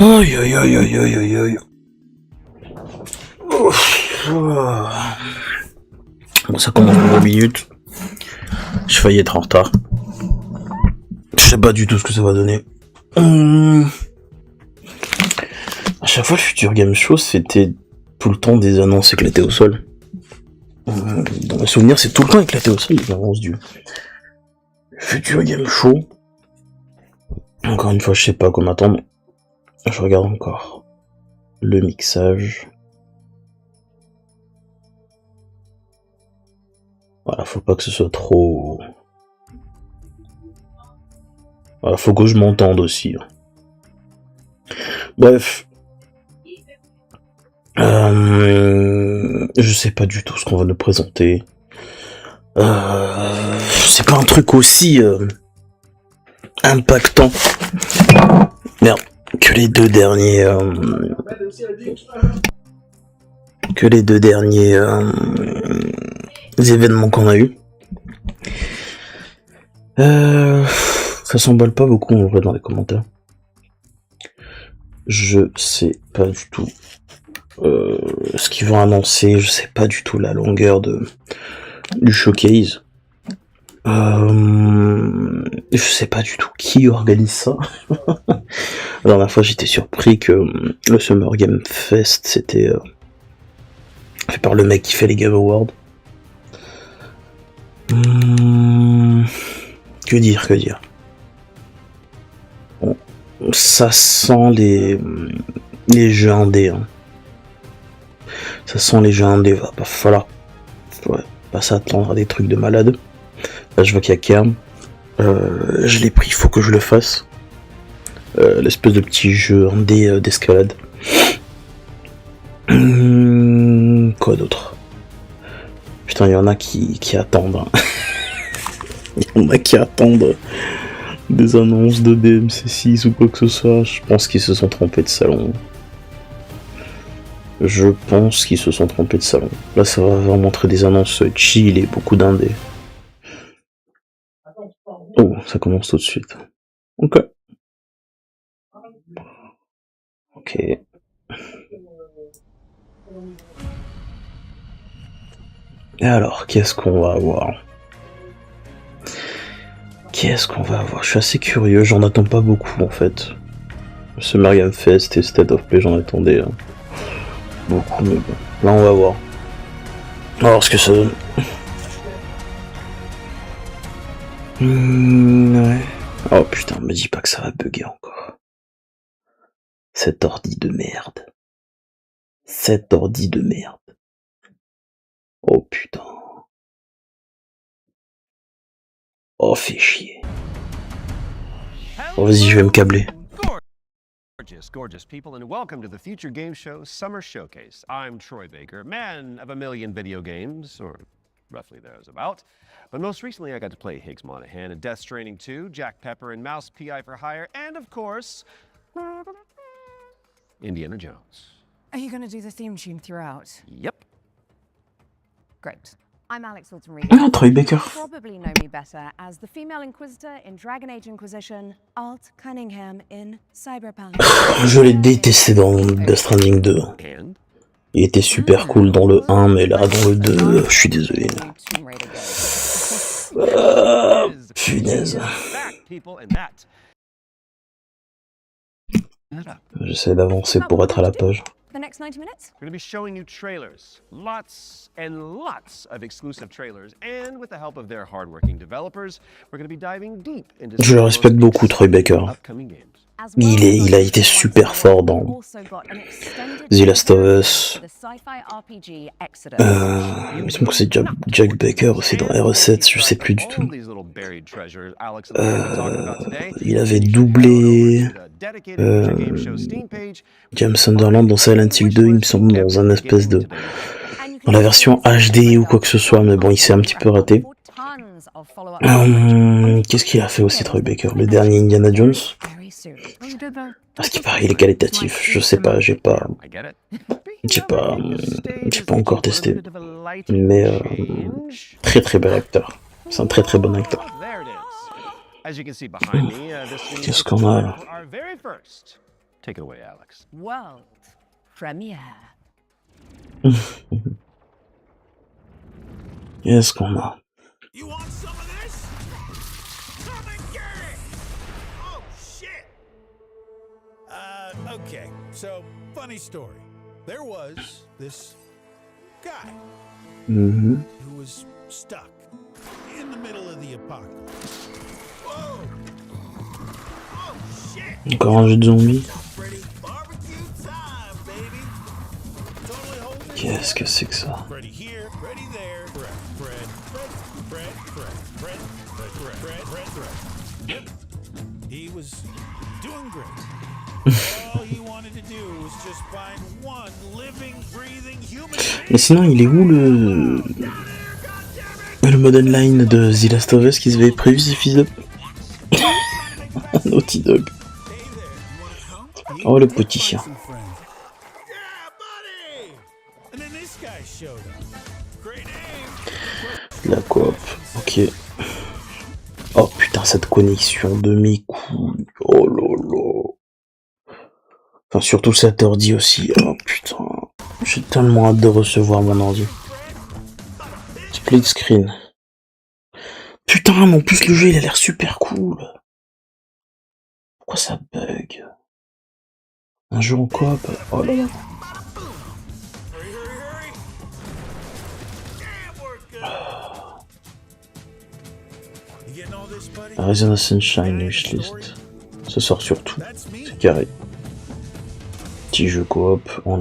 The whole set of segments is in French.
Aïe aïe aïe aïe aïe aïe aïe. Ouf. Bon, ça commence dans 2 minutes. J'ai failli être en retard. Je sais pas du tout ce que ça va donner. À chaque fois, le Futur Game Show, c'était tout le temps des annonces éclatées au sol. Dans mes souvenirs, c'est tout le temps éclaté au sol, les annonces du Futur Game Show. Encore une fois, je sais pas quoi m'attendre. Je regarde encore le mixage. Voilà, faut pas que ce soit trop... Voilà, faut que je m'entende aussi. Bref. Je sais pas du tout ce qu'on va nous présenter. C'est pas un truc aussi impactant. Merde. Que les deux derniers événements qu'on a eu. Ça s'emballe pas beaucoup en vrai dans les commentaires. Je sais pas du tout ce qu'ils vont annoncer, je sais pas du tout la longueur du showcase. Je sais pas du tout qui organise ça. La dernière fois j'étais surpris que le Summer Game Fest c'était fait par le mec qui fait les Game Awards. Que dire bon, ça sent les jeux indés. Hein. Ça sent les jeux indés, va pas falloir pas s'attendre à des trucs de malade. Là je vois qu'il y a Kern. Je l'ai pris, faut que je le fasse. L'espèce de petit jeu indé d'escalade. Quoi d'autre? Putain, il y en a qui attendent. Hein. Il y en a qui attendent des annonces de DMC6 ou quoi que ce soit. Je pense qu'ils se sont trompés de salon. Là, ça va vraiment montrer des annonces chill et beaucoup d'indés. Oh, ça commence tout de suite. Ok. Et alors, qu'est-ce qu'on va avoir? Je suis assez curieux, j'en attends pas beaucoup en fait. Summer Game Fest et State of Play, j'en attendais beaucoup, mais bon. Là, on va voir. On va voir ce que ça donne. Ouais. Oh putain, me dis pas que ça va bugger encore. Cet ordi de merde. Oh putain. Oh, fais chier. Oh, vas-y, je vais me câbler. Gorgeous people, and welcome to the Future Game Show Summer Showcase. I'm Troy Baker, man of a million video games, or roughly thereabouts. But most recently, I got to play Higgs Monahan in Death Stranding 2, Jack Pepper and Mouse PI for Hire, and of course, Indiana Jones. Are you going to do the theme tune throughout? Yep. Great. I'm Alex Alton Reed. Ah, Troy Baker. You probably know me better as the female Inquisitor in Dragon Age Inquisition, Alt Cunningham in Cyberpunk. Je l'ai détesté dans Death Stranding 2. Il était super cool dans le 1, mais là, dans le 2, je suis désolé. Punaise. J'essaie d'avancer pour être à la page. The next 90 minutes? We're going to be showing you trailers. Lots and lots of exclusive trailers. And with the help of their hardworking developers, we're going to be diving deep into Je le respecte beaucoup, Troy Baker. upcoming games. Il a été super fort dans The Last of Us. Il me semble que c'est Jack Baker aussi dans R7, je sais plus du tout. Il avait doublé James Sunderland dans Silent Hill 2, il me semble, dans un espèce de... dans la version HD ou quoi que ce soit, mais bon, il s'est un petit peu raté. Qu'est-ce qu'il a fait aussi, Troy Baker? Le dernier Indiana Jones? Parce qu'il paraît, il est qualitatif. Je sais pas, j'ai pas encore testé. Mais très très bel acteur. C'est un très très bon acteur. Qu'est-ce qu'on a là? Take it away, Alex. World premiere. Qu'est-ce qu'on a? You want some of this? Come and get it! Oh, shit! Okay, so, funny story. There was this guy who was stuck in the middle of the apocalypse. Whoa! Oh, shit! Encore un jeu de zombies. Freddy, barbecue time, baby! Totally holding it. Qu'est-ce que c'est que ça? Freddy here, Freddy there. Fred. Yep. He was doing great. All he wanted to do was just find one living, breathing human being. Mais sinon, il est où le mode online de The Last of Us qui avait prévu ces fils de... Naughty Dog. Oh, le petit chien. La coop, ok. Oh putain, cette connexion de mes couilles. Oh lolo. Enfin, surtout cet ordi aussi. Oh putain. J'ai tellement hâte de recevoir mon ordi. Split screen. Putain, mais en plus le jeu il a l'air super cool. Pourquoi ça bug? Un jeu en coop. Oh là là. Arizona Sunshine Wishlist. Ça sort sur tout. C'est carré. Petit jeu coop en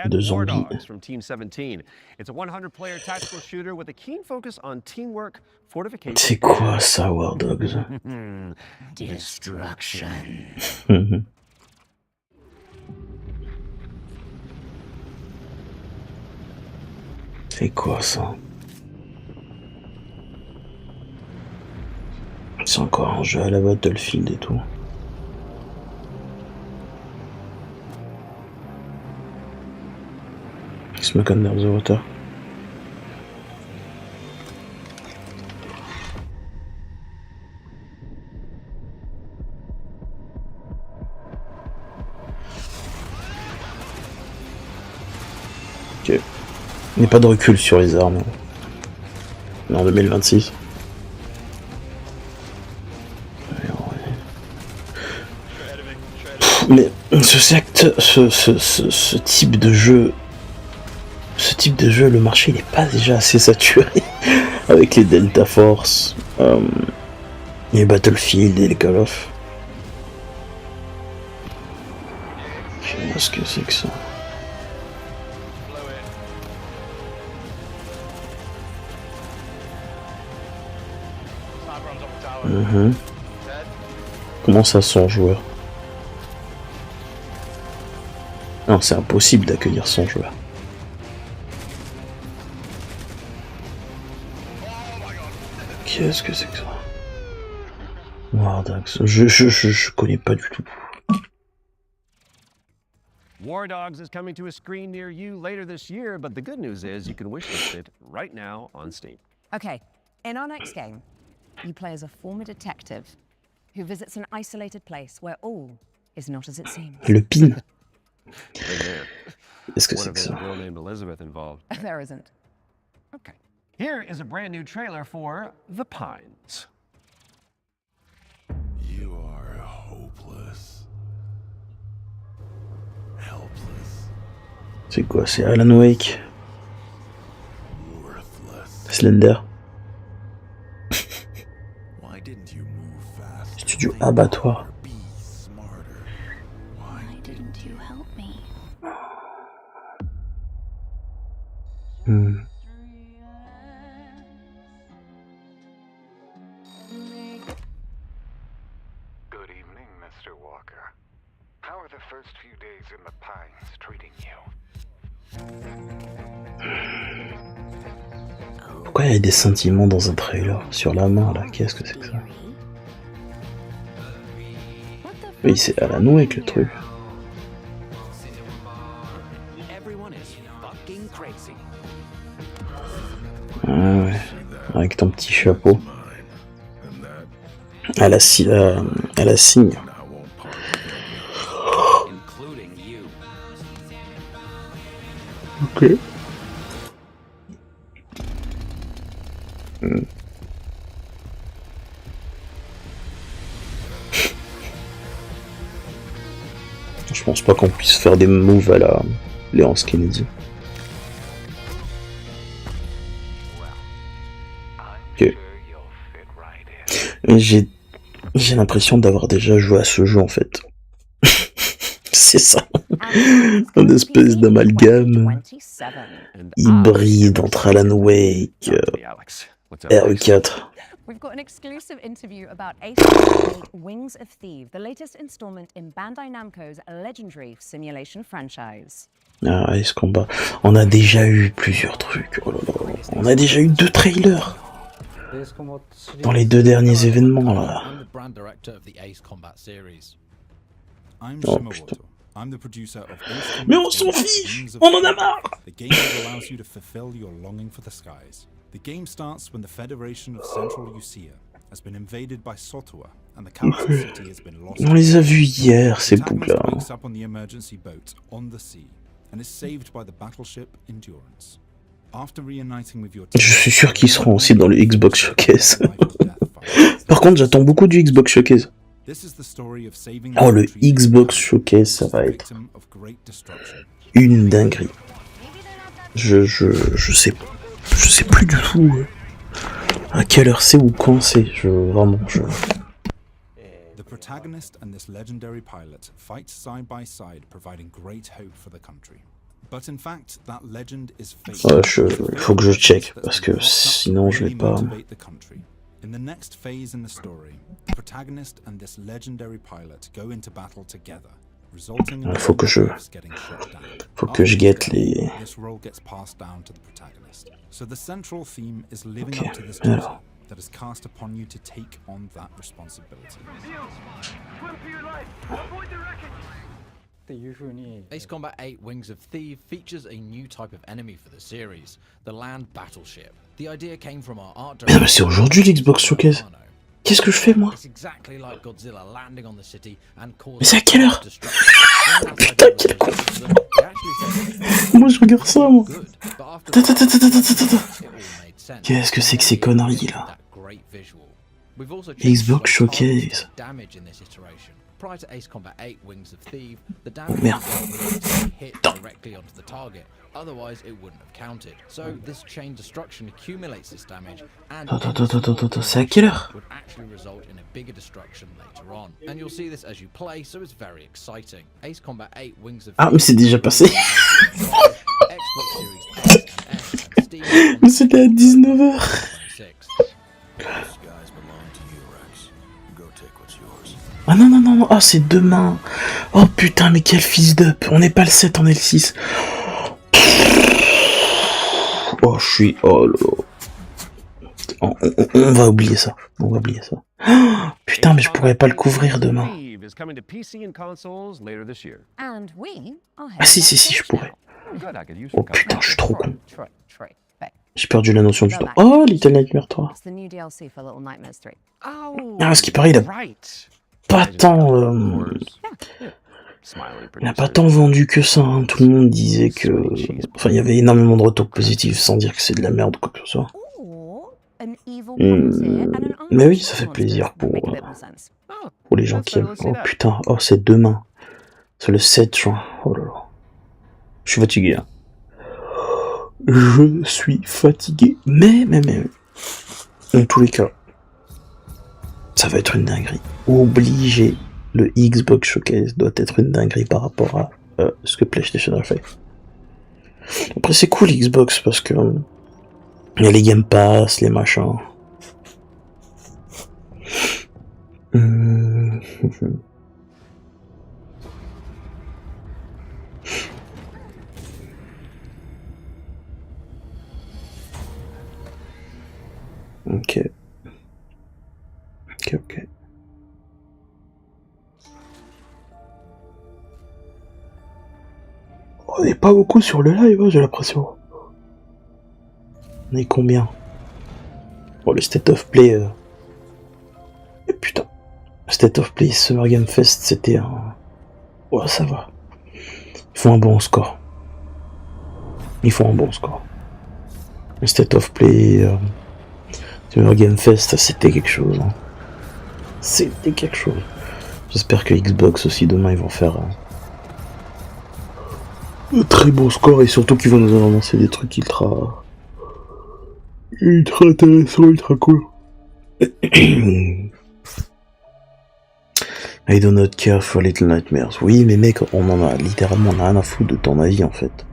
de zombies. From Team 17. It's a 100-player tactical shooter with a keen focus on teamwork, fortification. C'est quoi ça, War Dogs? Destruction. C'est quoi ça? C'est encore un jeu à la Battlefield et tout. Smoke Under the Water. Ok. Il n'y a pas de recul sur les armes. Mais en 2026. Mais ce type de jeu, le marché il est pas déjà assez saturé avec les Delta Force, les Battlefield et les Call of. Qu'est-ce que c'est que ça? Comment ça, 100 joueurs? Non, c'est impossible d'accueillir 100 joueurs. Qu'est-ce que c'est que ça? War Dogs, je connais pas du tout. War Dogs is coming to a screen near you later this year, but the good news is you can wishlist it right now on Steam. Okay, in our next game, you play as a former detective who visits an isolated place where all is not as it seems. Le pin. Est-ce que c'est que ça? Girl named Elizabeth involved. There isn't. Okay. Here is a brand new trailer for The Pines. You are hopeless. Helpless. C'est quoi? C'est Alan Wake. Worthless. Slender. Why didn't you move fast? Studio Abattoir. Be smarter. Why didn't you help me? Good evening, Mr. Walker. How are the first few days in the Pines treating you? Pourquoi il y a des sentiments dans un trailer? Sur la main là, qu'est-ce que c'est que ça? Oui, c'est Alan Wake le truc. Ah ouais, avec ton petit chapeau. À la cygne. Ok. Je pense pas qu'on puisse faire des moves à la Léance Kennedy. Ok. Mais j'ai l'impression d'avoir déjà joué à ce jeu en fait. C'est ça. Une espèce d'amalgame hybride entre Alan Wake, RE4. We've got an exclusive interview about Ace Combat 8 Wings of Thieves, the latest installment in Bandai Namco's legendary simulation franchise. Ah, Ace Combat. On a déjà eu plusieurs trucs. Oh là là. On a déjà eu 2 trailers dans les 2 derniers événements là. Oh putain. I'm the producer of Ace Mais Combat on s'en 8, fiche. Wings of On en a Thieves, marre. the game that allows you to fulfill your longing for the skies. The game starts when the Federation of Central Usia has been invaded by Sotua, and the capital city has been lost. On les a vus hier ces bouts là. Wakes up on the emergency boat on the sea and is saved by the battleship Endurance. After reuniting with your team, Je suis sûr qu'ils seront aussi dans le Xbox Showcase. Par contre, j'attends beaucoup du Xbox Showcase. Oh, le Xbox Showcase, ça va être une dinguerie. Je sais plus du tout à quelle heure c'est ou quand c'est. Vraiment. The protagonist and this legendary pilot fight side by side, providing great hope for the country. But in fact, that legend is fake. Il faut que je check parce que sinon je vais pas. In the next phase in the story, the protagonist and this legendary pilot go into battle together, resulting in Faut que je guette les. This role gets passed down to the protagonist. So the central theme is living up to this duty that is cast upon you to take on that responsibility. Ace Combat 8 Wings of Thieves features a new type of enemy for the series, the land battleship. The idea came from our art Mais c'est aujourd'hui l'Xbox Showcase. Qu'est-ce que je fais moi? Mais c'est à quelle heure? Putain, quel con. Moi je regarde ça moi. Qu'est-ce que c'est que ces conneries là? Xbox Showcase. Prior to Ace Combat 8 Wings of Thieves, the Oh, damage merde. hit directly onto the target. Otherwise, it wouldn't have counted. So this chain destruction accumulates this damage, and C'est à quelle heure? would actually result in a bigger destruction later on. And you'll see this as you play, so it's very exciting. Ace Combat 8 Wings of Ah mais c'est déjà passé. Xbox Series X and S and Steam. Mais c'était à 19h. 26. Ah non, oh c'est demain. Oh putain mais quel fils d'up. On n'est pas le 7, on est le 6. Oh je suis... Oh là là. On va oublier ça. On va oublier ça. Oh, putain mais je pourrais pas le couvrir demain. Ah si, je pourrais. Oh putain, je suis trop con. J'ai perdu la notion du temps. Oh, Little Nightmares 3. Ah, ce qui paraît, il a pas tant... il n'a pas tant vendu que ça. Hein. Tout le monde disait que... Enfin, il y avait énormément de retours positifs, sans dire que c'est de la merde ou quoi que ce soit. Mais oui, ça fait plaisir pour les gens qui aiment. Oh putain, oh c'est demain. C'est le 7 juin. Oh là là. Je suis fatigué. Hein. Je suis fatigué. Mais, en tous les cas, ça va être une dinguerie. Obligé. Le Xbox Showcase doit être une dinguerie par rapport à ce que PlayStation a fait. Après, c'est cool Xbox parce que il y a les Game Pass, les machins. Ok. On n'est pas beaucoup sur le live, hein, j'ai l'impression. On est combien? Bon, le State of Play... Putain. Le State of Play Summer Game Fest, c'était un... Ouais, ça va. Ils font un bon score. Ils font un bon score. Le State of Play, le Game Fest, c'était quelque chose. Hein. C'était quelque chose. J'espère que Xbox aussi demain ils vont faire un très beau score et surtout qu'ils vont nous annoncer des trucs ultra intéressants, ultra cool. I do not care for Little Nightmares. Oui, mais mec, on en a littéralement rien à foutre de ton avis en fait.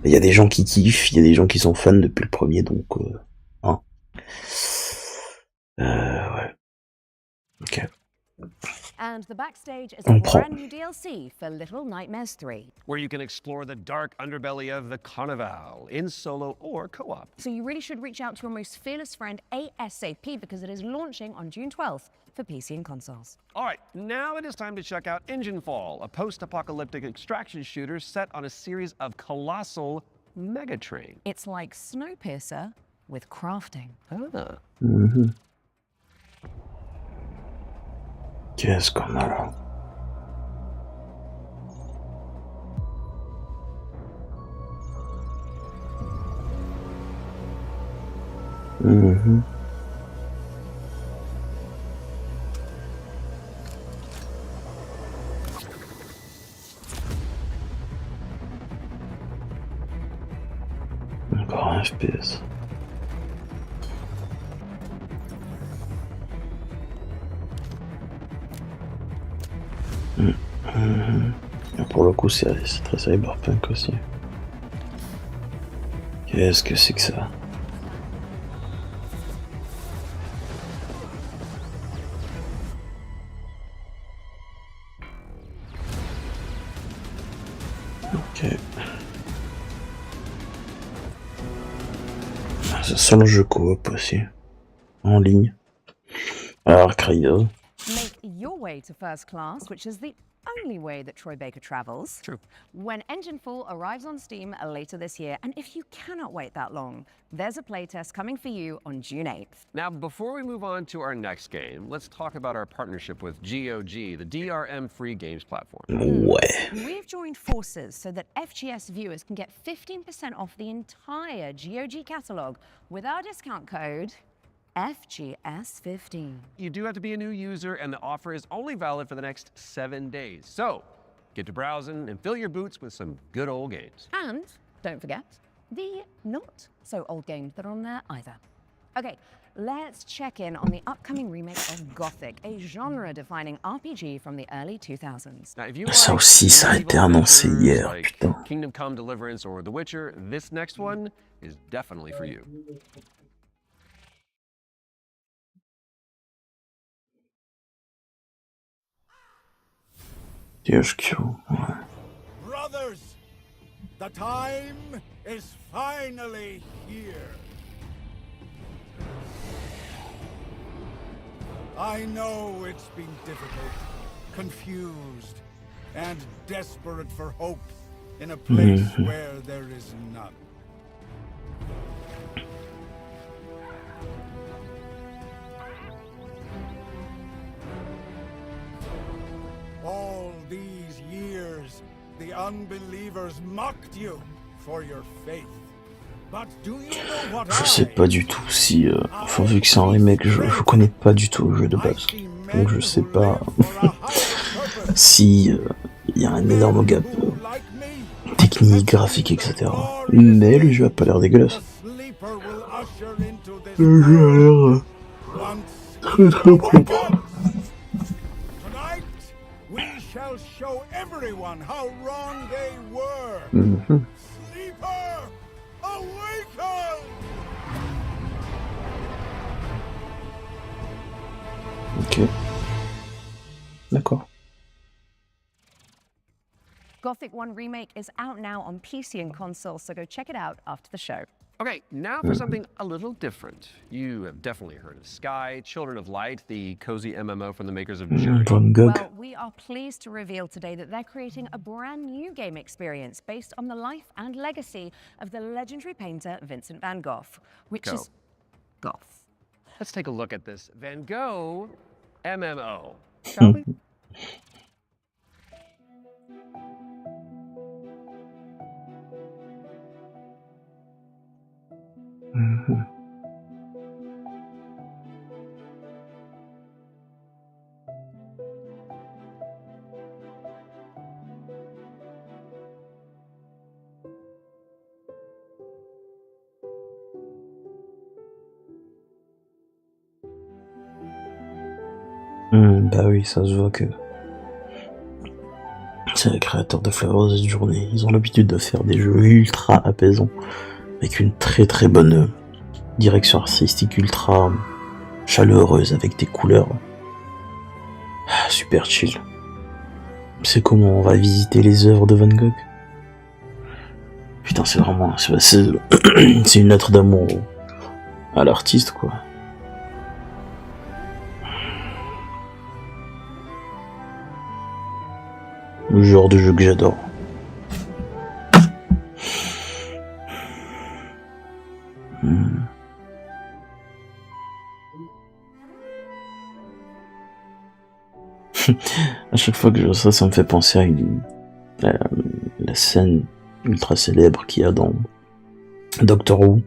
Il y a des gens qui kiffent, il y a des gens qui sont fans depuis le premier, donc hein. Ouais. Ok. And the backstage is On a prend. brand new DLC for Little Nightmares 3. Where you can explore the dark underbelly of the Carnival in solo or co-op. So you really should reach out to your most fearless friend ASAP because it is launching on June 12th for PC and consoles. All right, now it is time to check out Engine Fall, a post-apocalyptic extraction shooter set on a series of colossal megatrain. It's like Snowpiercer with crafting. Ah. Qu'est-ce qu'on a là? Encore un FPS. Pour le coup, c'est très cyberpunk aussi. Qu'est-ce que c'est que ça? Ok. Ça sent le jeu coop aussi. En ligne. Alors, Crayo. Make your way to first class, which is the only way that Troy Baker travels. True. When Engine Fall arrives on Steam later this year, and if you cannot wait that long, there's a playtest coming for you on June 8th. Now, before we move on to our next game, let's talk about our partnership with GOG, the DRM-free games platform. Ouais. We've joined forces so that FGS viewers can get 15% off the entire GOG catalog with our discount code FGS15. You do have to be a new user, and the offer is only valid for the next 7 days. So, get to browsing and fill your boots with some good old games. And don't forget the not so old games that are on there either. Okay, let's check in on the upcoming remake of Gothic, a genre-defining RPG from the early 2000s. Now, if you Ça like aussi, ça a été medieval annoncé adventures hier, like putain. Kingdom Come Deliverance or The Witcher, this next one is definitely for you. THQ, ouais. Brothers, the time is finally here. I know it's been difficult, confused, and desperate for hope in a place where there is none. All these years, the unbelievers mocked you for your faith. But do you know what Je sais pas du tout si... Enfin, vu que c'est un remake, je connais pas du tout le jeu de base. Donc je sais pas si il y a un énorme gap technique, graphique, etc. Mais le jeu a pas l'air dégueulasse. Le jeu a l'air très très propre. Tonight, we shall show everyone how wrong they were. Sleeper, awaken! Ok. D'accord. Gothic 1 Remake is out now on PC and console, so go check it out after the show. Okay, now for something a little different. You have definitely heard of Sky, Children of Light, the cozy MMO from the makers of Journey. Van Gogh. Well, we are pleased to reveal today that they're creating a brand new game experience based on the life and legacy of the legendary painter Vincent van Gogh, which is Goth. Let's take a look at this Van Gogh MMO, shall we? Bah oui, ça se voit que c'est les créateurs de Flower cette journée. Ils ont l'habitude de faire des jeux ultra apaisants, avec une très très bonne direction artistique ultra chaleureuse, avec des couleurs super chill. C'est comment on va visiter les œuvres de Van Gogh. Putain, c'est vraiment... c'est une lettre d'amour à l'artiste, quoi. Le genre de jeu que j'adore. À chaque fois que je vois ça me fait penser à la scène ultra célèbre qu'il y a dans Doctor Who,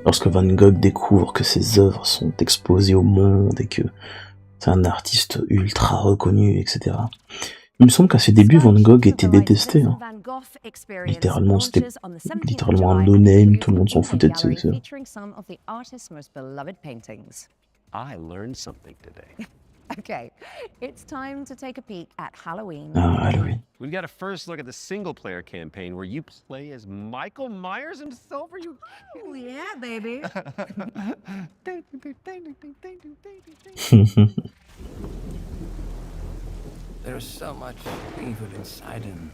lorsque Van Gogh découvre que ses œuvres sont exposées au monde et que c'est un artiste ultra reconnu, etc. Il me semble qu'à ses débuts, Van Gogh était détesté. Hein. Littéralement, c'était littéralement un no-name, tout le monde s'en foutait de ses œuvres. I learned something today. Okay, it's time to take a peek at Halloween. Ah, Halloween. We've got a first look at the single-player campaign where you play as Michael Myers himself. Are you? Oh yeah, baby. There's so much evil inside him.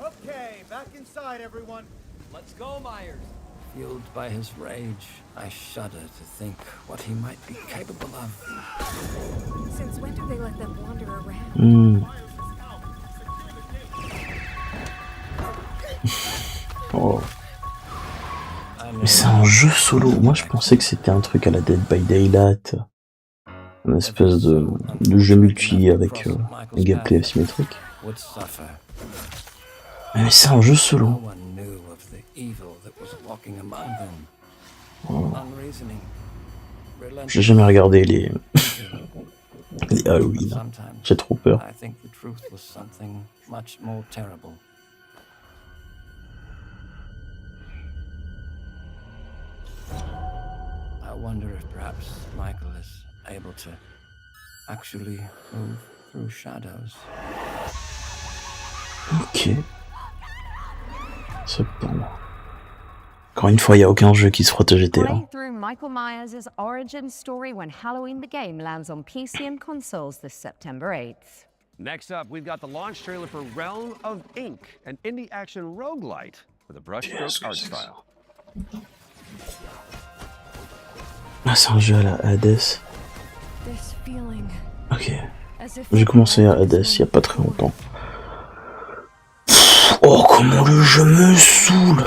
Okay, back inside, everyone. Let's go, Myers. Fueled by his rage, I shudder to think what he might be capable of. Since when do they let them wander around? Oh. Mais c'est un jeu solo. Moi, je pensais que c'était un truc à la Dead by Daylight. Une espèce de jeu multi avec un gameplay asymétrique. Mais c'est un jeu solo. Oh. J'ai jamais regardé les Halloween. J'ai trop peur. I wonder if perhaps Michael is able to actually move through shadows. Ok. C'est pour moi. Encore une fois, il n'y a aucun jeu qui se frotte au GTA. Play through Michael Myers' origin story when Halloween the game lands on PC and consoles this September 8th. Next up, we've got the launch trailer for Realm of Ink, an indie action roguelite with a brushstroke art style. Ah, c'est un jeu à la Hades. Ok. J'ai commencé à Hades il y a pas très longtemps. Oh, comment le jeu me saoule!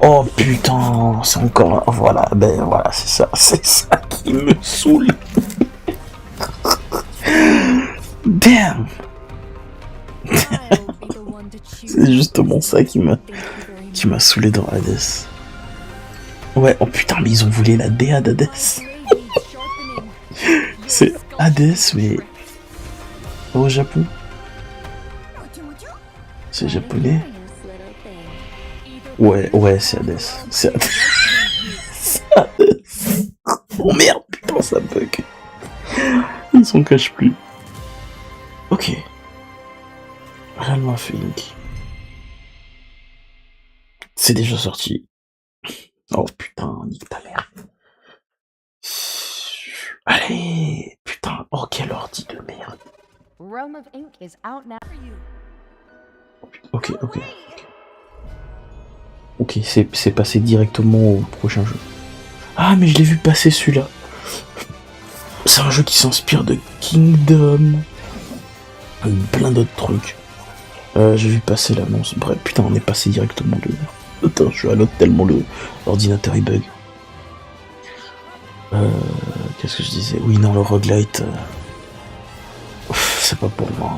Oh putain, c'est encore... Voilà, ben voilà, c'est ça qui me saoule. Damn. C'est justement ça qui m'a saoulé dans Hades. Ouais, oh putain, mais ils ont volé la DA d'Hades. C'est Hades, mais au Japon. C'est japonais. Ouais, c'est Hades. C'est Hades. C'est Hades. Oh merde, putain, ça bug. Ils s'en cachent plus. Ok. Realm of Ink. C'est déjà sorti. Oh putain, nique ta mère. Allez, putain, oh quel ordi de merde. Realm of Ink is out now. Ok. Ok, c'est passé directement au prochain jeu. Ah, mais je l'ai vu passer celui-là. C'est un jeu qui s'inspire de Kingdom. Plein d'autres trucs. J'ai vu passer l'annonce. Bref, putain, on est passé directement de... Attends, je note tellement l'ordinateur il bug. Qu'est-ce que je disais? Oui, non, le roguelite... c'est pas pour moi.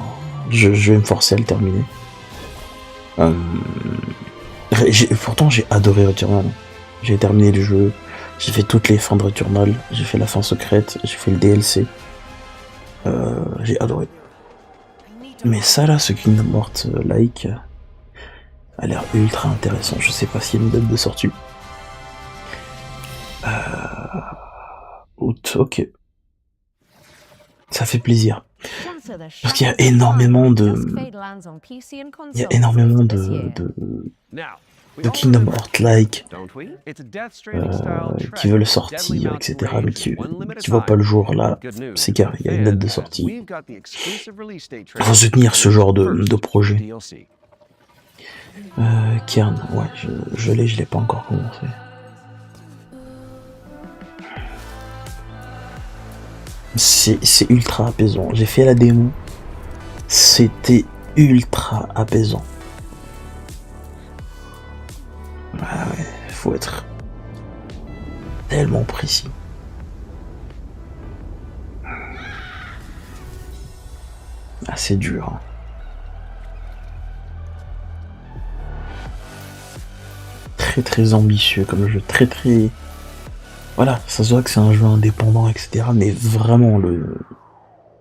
Je vais me forcer à le terminer. Pourtant, j'ai adoré Returnal. J'ai terminé le jeu. J'ai fait toutes les fins de Returnal. J'ai fait la fin secrète. J'ai fait le DLC. J'ai adoré. Mais ça là, ce Kingdom Hearts like a l'air ultra intéressant. Je sais pas s'il y a une date de sortie. Août, ok. Ça fait plaisir. Shatter the Parce qu'il y a shatters of énormément time. de... Just Fade lands on PC and Il y a consoles énormément later this year. Now, we de all Kingdom remember, Hearts-like don't we? It's a Death Stranding style qui veulent trek with deadly sortir, mountain etc. Mais rage qui and one limited voient pas le time. jour. Là, Good news c'est for carré, the il y a une date de fans, as sortie. we've got the exclusive release date Il faut soutenir ce genre de projet. DLC. Kern, ouais, je l'ai pas encore commencé. C'est ultra apaisant. J'ai fait la démo. C'était ultra apaisant. Ah ouais, faut être tellement précis. Ah, c'est dur. Hein. Très ambitieux comme jeu, très... Voilà, ça se voit que c'est un jeu indépendant, etc. Mais vraiment,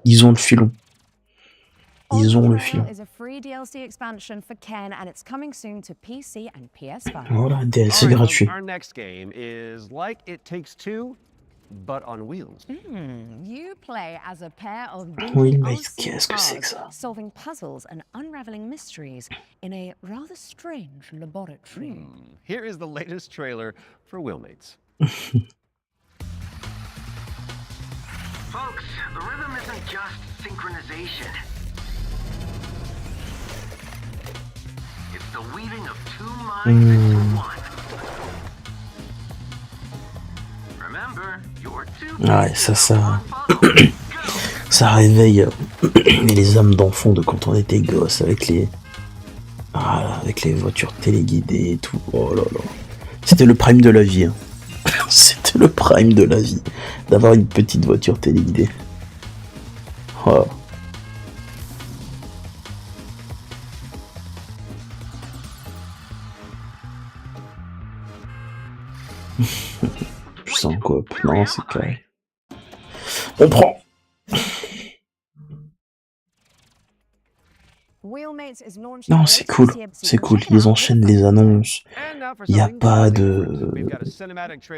ils ont le filon. Ils ont le filon. Voilà, DLC gratuit. Our next game is like It Takes Two, but on wheels. You play as a pair of Oui, dinky mais on-scene qu'est-ce que c'est que cars, ça? solving puzzles and unraveling mysteries in a rather strange laboratory. Here is the latest trailer for Wheelmates. Folks, the rhythm isn't just synchronization. It's the weaving of two minds into one. Remember, you're two Ouais, pieces ça... of one puzzle. Go! Ça réveille les âmes d'enfant de quand on était gosse avec les... Ah, avec les voitures téléguidées et tout. Oh là là. C'était le prime de la vie. Hein. C'était le prime de la vie. D'avoir une petite voiture téléguidée. Oh. Je sens quoi? Non, c'est carré. On prend. Non, c'est cool. C'est cool. Ils enchaînent les annonces. Il n'y a pas de... Il n'y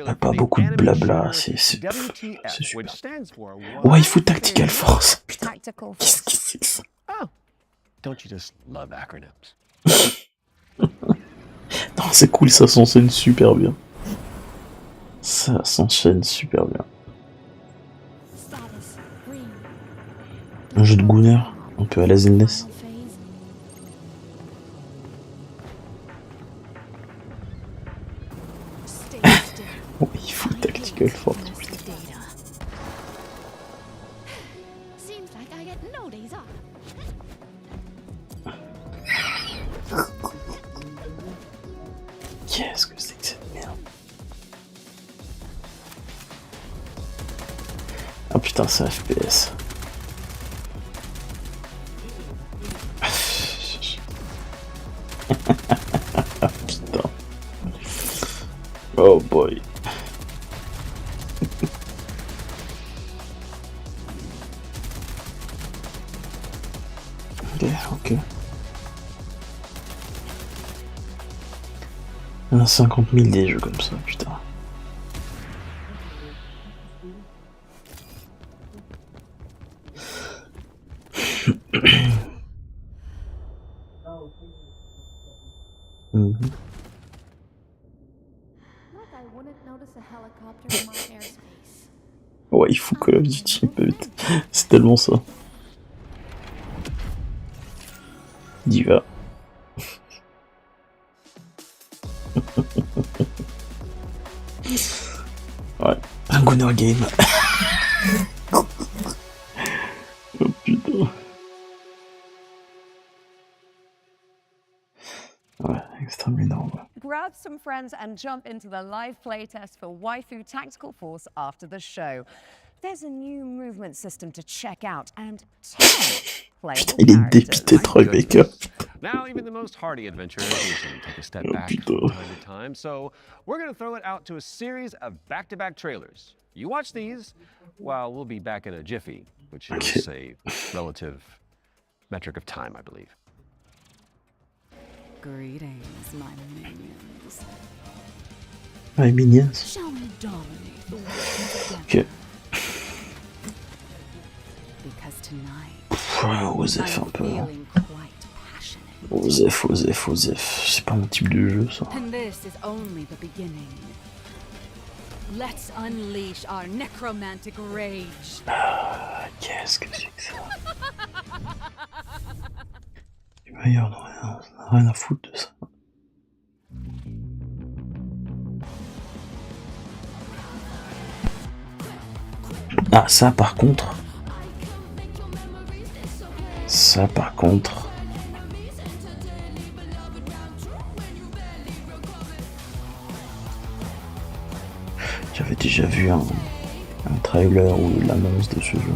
a pas beaucoup de blabla. C'est super. Ouais, il faut Tactical Force. Putain. Qu'est-ce que c'est que ça? Oh, don't you just love acronyms? Non, c'est cool, ça s'enchaîne super bien. Ça s'enchaîne super bien. Un jeu de Gunner, un peu à la Zenless. Oh, il faut Tactical Force, putain. Qu'est-ce que c'est que cette merde? Ah putain, c'est un FPS. Putain. Oh boy. Ok. Il y en a 50 000 des jeux comme ça, putain. Ouais, il faut Call of Duty, c'est tellement ça. Diva. Ouais, un Gunner game. Oh putain. Ouais, extrêmement énorme. Grab some friends and jump into the live playtest for Waifu Tactical Force after the show. There's a new movement system to check out and 10 playable Il est dépité, Troy Baker. Now, even the most hardy adventurers usually take a step back from time to time, so we're going to throw it out to a series of back-to-back trailers. You watch these, while we'll be back in a jiffy, which is a relative metric of time, I believe. Greetings, my minions. My minions. Shall we dominate the world together? Ok. because tonight Osef un I'm peu. Hein. feeling quite passionate. Osef. C'est pas mon type de jeu, ça. And this is only the beginning. Let's unleash our necromantic rage. Qu'est-ce que c'est que ça? Les meilleurs n'ont rien à foutre de ça. Ah, ça par contre. J'avais déjà vu un trailer ou l'annonce de ce jeu.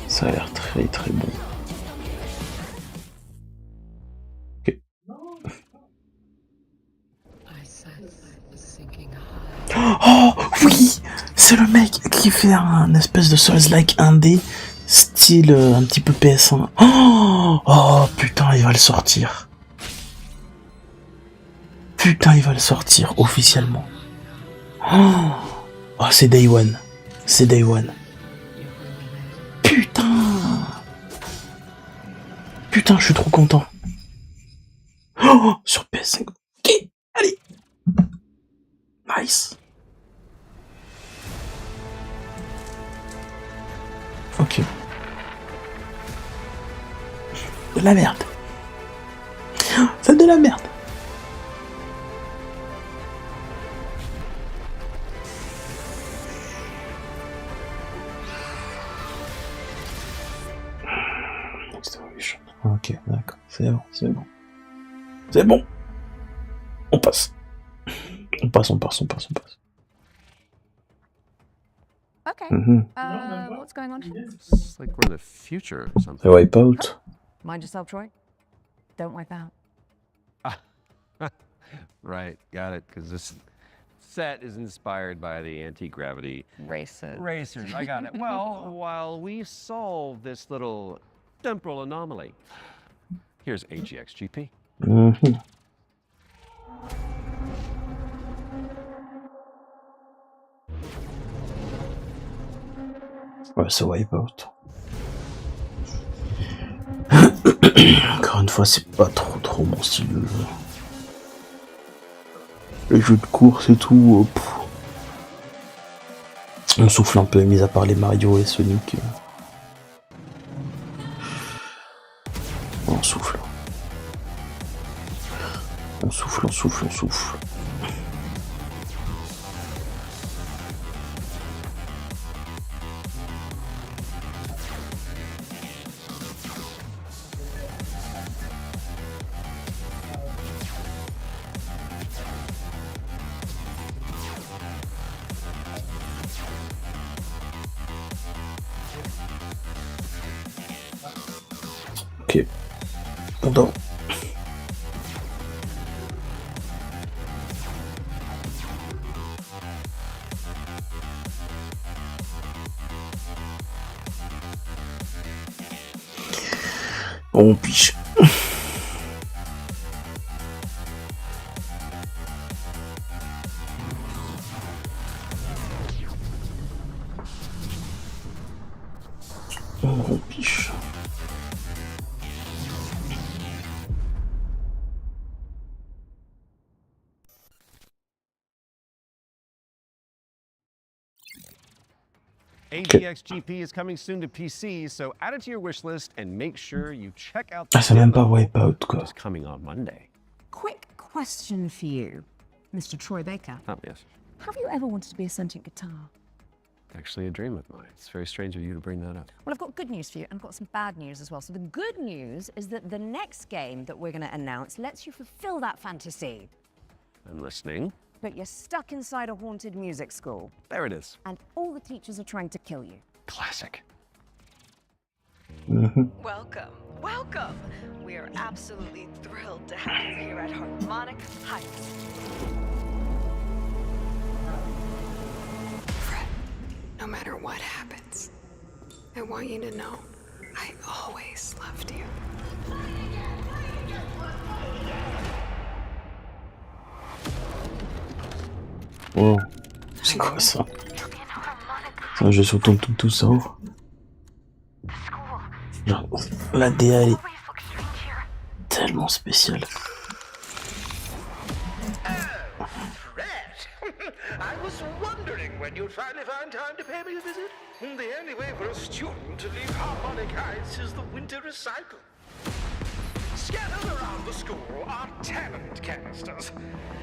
Ça a l'air très très bon. Ok. Oh oui, c'est le mec qui fait un espèce de Souls-like indé, style un petit peu PS1. Oh putain, il va le sortir. Putain, il va le sortir officiellement. Oh, c'est Day One. Putain, je suis trop content. Oh, sur PS5. Ok, allez. Nice. Ok. De la merde. C'est de la merde. Ok, d'accord. C'est bon. On passe. Okay. What's going on here? It's like we're in the future or something. C'est Wipeout. Mind yourself, Troy. Don't wipe out. Right, got it, because this set is inspired by the anti-gravity racers. I got it. Well, while we solve this little temporal anomaly, here's AGXGP. Ouais, c'est Wipeout. Encore une fois, c'est pas trop mon style de jeu. Les jeux de course et tout, on souffle un peu, mis à part les Mario et Sonic. On souffle. Ok. On dort. On piche. On piche. AGXGP is coming soon to PC, so add it to your wish list and make sure you check out the Ah, c'est même pas demo, Wipeout, quoi. which is coming on Monday. Quick question for you, Mr. Troy Baker. Oh, yes. Have you ever wanted to be a sentient guitar? Actually a dream of mine. It's very strange of you to bring that up. Well, I've got good news for you, and I've got some bad news as well. So the good news is that the next game that we're going to announce lets you fulfill that fantasy. I'm listening. But you're stuck inside a haunted music school, There it is. and all the teachers are trying to kill you. Classic. Welcome. We are absolutely thrilled to have you here at Harmonic Heights. Fred, no matter what happens, I want you to know I always loved you. Oh, c'est quoi ça? In Harmonic C'est un jeu sur ton tout ça. Genre, la DA elle est tellement spéciale. I was wondering when you'd finally find time to pay me a visit. The only way for a student to leave Harmonic Heights is the winter recycle. Scattered around the school are talent canisters,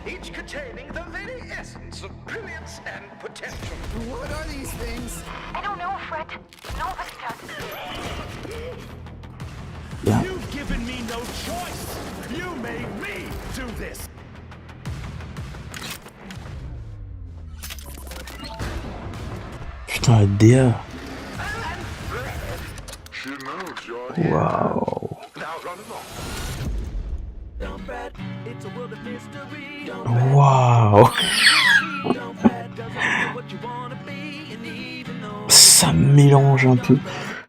each containing the very essence of brilliance and potential. What are these things? I don't know, Fred. Nobody does. Yeah. You've given me no choice. You made me do this. Putain, la DA. Waouh. Waouh. Ça mélange un peu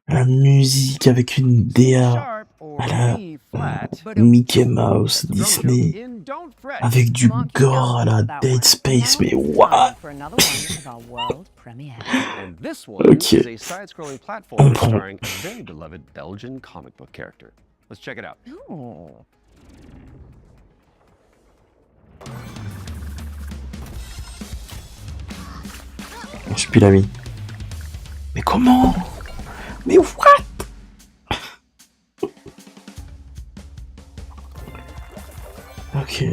la musique avec une DA à la Mickey Mouse, Disney, avec du gore à la Dead Space, mais waouh. And this one Ok. is a side-scrolling platform starring a very beloved Belgian comic book character. Let's check it out. Oh. Je suis plus l'ami. Mais comment? Mais what? Ok.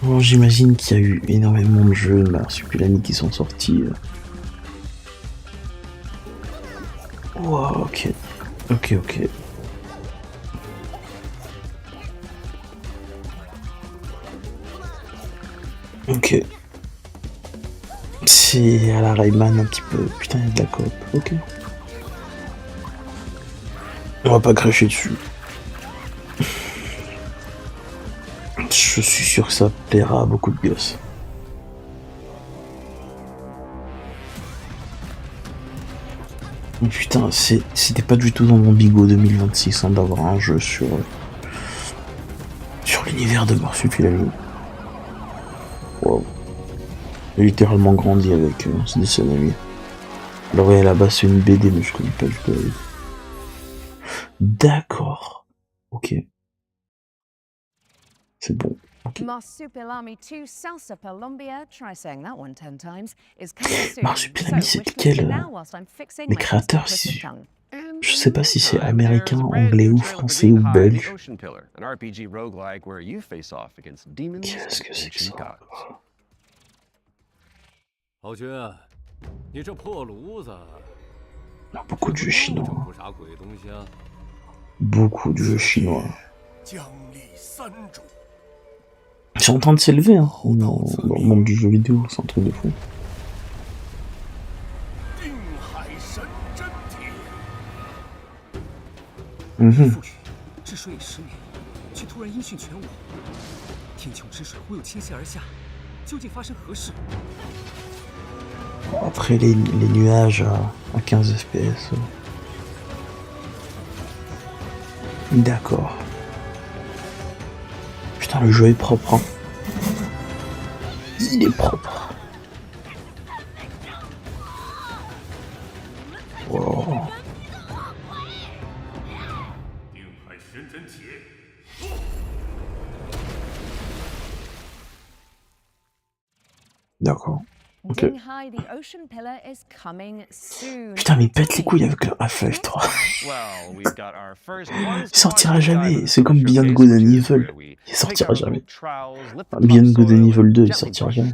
Bon, j'imagine qu'il y a eu énormément de jeux marsupilami qui sont sortis. Wow, ok. Ok. Ok. C'est à la Rayman un petit peu. Putain, il y a de la coop. Ok. On va pas cracher dessus. Je suis sûr que ça plaira à beaucoup de gosses. Mais putain, c'était pas du tout dans mon bigot 2026 hein, d'avoir un jeu sur l'univers de Marsupilami. Wow. J'ai littéralement grandi avec ce dessin animé. Alors ouais, là-bas c'est une BD, mais je connais pas du tout. D'accord. Ok. C'est bon. Okay. Marsupilami 2 Salsa Colombia, try saying that one 10 times, is coming soon. Marsupilami, c'était quel les créateurs, je sais pas si c'est américain, anglais ou français ou belge. Qu'est-ce que c'est que ça? Non, beaucoup de jeux chinois. Beaucoup de jeux chinois. Ils sont en train de s'élever hein, dans le monde du jeu vidéo, c'est un truc de fou. Après les nuages à 15 FPS. D'accord. Putain, le jeu est propre. Hein. Il est propre. Wow. D'accord. Ok. Putain, mais pète les couilles avec le Half-Life 3. Il sortira jamais. C'est comme Beyond Good and Evil. Il sortira jamais. Beyond Good and Evil 2, il sortira jamais.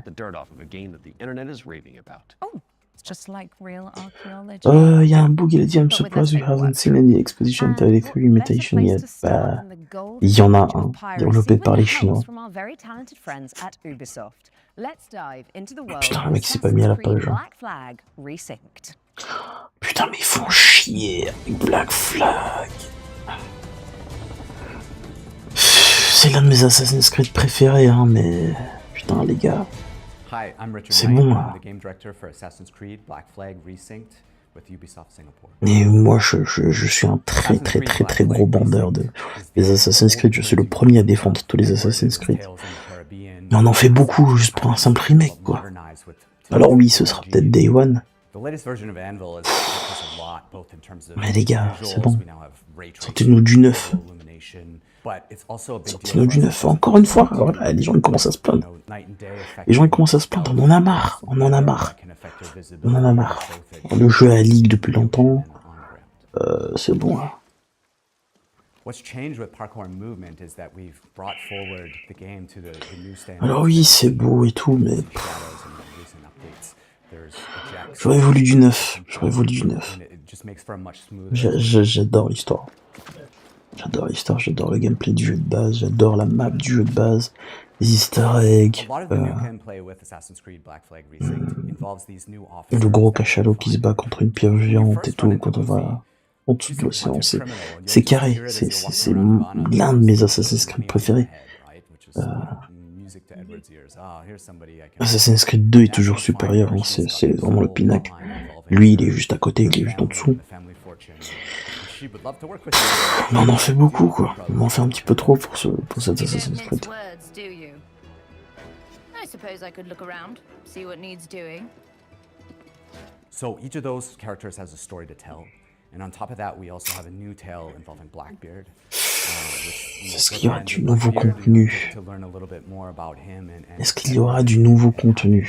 Y a un bug, il a dit I'm surprised we haven't seen any exposition 33 imitation yet. Bah, il y en a un, développé par les Chinois. Putain, le mec s'est pas mis à la page. Hein. Putain, mais ils font chier avec Black Flag. C'est l'un de mes Assassin's Creed préférés, hein, mais putain, les gars. C'est bon, là. Et moi, je suis un très gros bandeur des Assassin's Creed. Je suis le premier à défendre tous les Assassin's Creed. Mais on en fait beaucoup juste pour un simple remake, quoi. Alors oui, ce sera peut-être Day One. Mais les gars, c'est bon. Sortez-nous du neuf. Sortez-nous du neuf. Encore une fois, voilà, les gens ils commencent à se plaindre. Les gens ils commencent à se plaindre. On en a marre. On en a marre. On en a marre. Le jeu a leak depuis longtemps. C'est bon. Hein. Alors oui, c'est beau et tout, mais... J'aurais voulu du neuf. J'aurais voulu du neuf. J'adore l'histoire. J'adore l'histoire, j'adore le gameplay du jeu de base, j'adore la map du jeu de base, les easter eggs, le gros cachalot qui se bat contre une pieuvre géante et tout, quand on va en dessous de l'océan, c'est carré, c'est l'un de mes Assassin's Creed préférés. Assassin's Creed 2 est toujours supérieur, hein, c'est vraiment le pinacle. Lui, il est juste à côté, il est juste en dessous. Mais on en fait beaucoup, quoi. On en fait un petit peu trop pour cet Assassin's Creed. So each of those characters has a story to tell, and on top of that, we also have a new tale involving Blackbeard. Est-ce qu'il y aura du nouveau contenu? Est-ce qu'il y aura du nouveau contenu?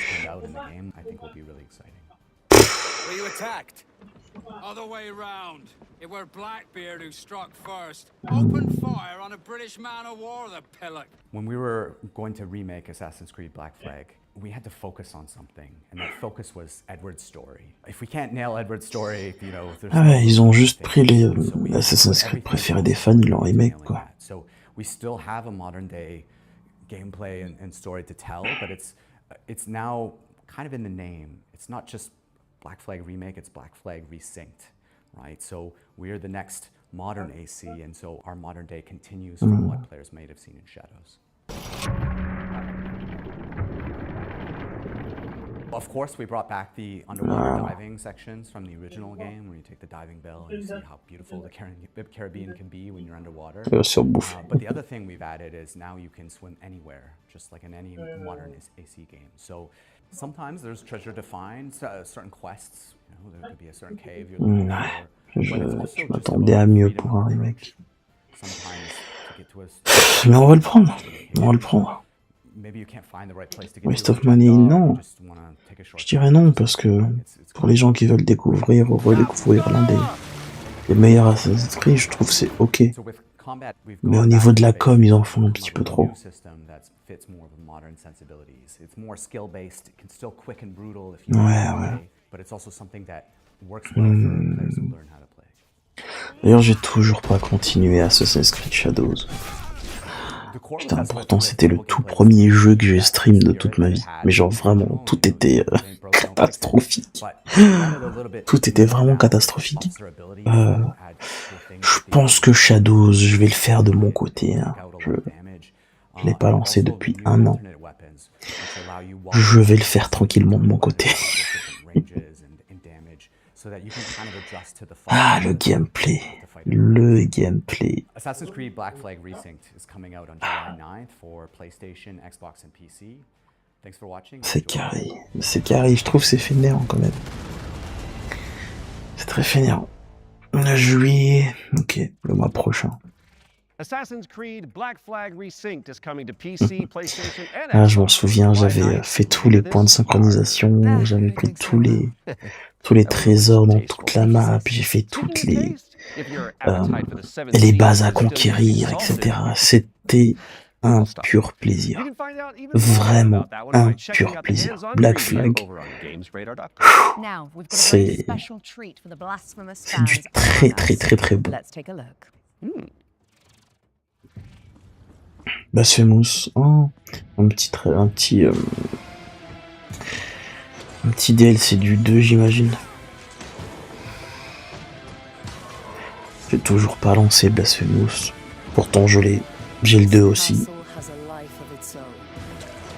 Other way round. It were Blackbeard who struck first. Open fire on a British man of war, the pillock. When we were going to remake Assassin's Creed Black Flag, we had to focus on something, and that focus was Edward's story. If we can't nail Edward's story, you know, ah ouais, ils ont juste pris les Assassin's Creed préférés des fans, ils l'ont remake, quoi. So we still have a modern day gameplay and story to tell, but it's now kind of in the name. It's not just Black Flag Remake, it's Black Flag Resynced, right? So we're the next modern AC, and so our modern day continues from what players may have seen in Shadows. Of course, we brought back the underwater diving sections from the original game, where you take the diving bell and you see how beautiful the Caribbean can be when you're underwater. But the other thing we've added is now you can swim anywhere, just like in any modern AC game. So sometimes there's treasure to find, certain quests. You know, there could be a certain cave you're looking for. Je m'attendais à mieux pour un remake. Mais on va le prendre. On va le prendre. Waste of money, non. Je dirais non, parce que pour les gens qui veulent découvrir ou redécouvrir l'un des meilleurs Assassin's Creed, je trouve c'est ok. Mais au niveau de la com, ils en font un petit peu trop. Ouais, ouais. D'ailleurs, j'ai toujours pas continué Assassin's Creed Shadows. Putain, pourtant c'était le tout premier jeu que j'ai stream de toute ma vie. Mais genre vraiment, tout était catastrophique. Tout était vraiment catastrophique. Je pense que Shadows, je vais le faire de mon côté. Hein. Je l'ai pas lancé depuis 1 an. Je vais le faire tranquillement de mon côté. Ah, le gameplay. Le gameplay. Assassin's Creed Black Flag Resynced is coming out on July 9th for PlayStation, Xbox and PC. Thanks for watching. C'est carré. C'est carré. Je trouve c'est fainéant quand même. C'est très fainéant. Juillet. Ok, le mois prochain. Assassin's Creed Black Flag Resynced is coming to PC, PlayStation and Ah, je m'en souviens, j'avais fait tous les points de synchronisation, j'avais pris tous les trésors dans toute la map, j'ai fait toutes les bases à conquérir, etc. C'était un pur plaisir. Vraiment un pur plaisir. Black Flag, c'est du très très très très bon. Blasphemous, oh, un petit DLC du 2, j'imagine. J'ai toujours pas lancé Blasphemous. Pourtant j'ai le 2 aussi.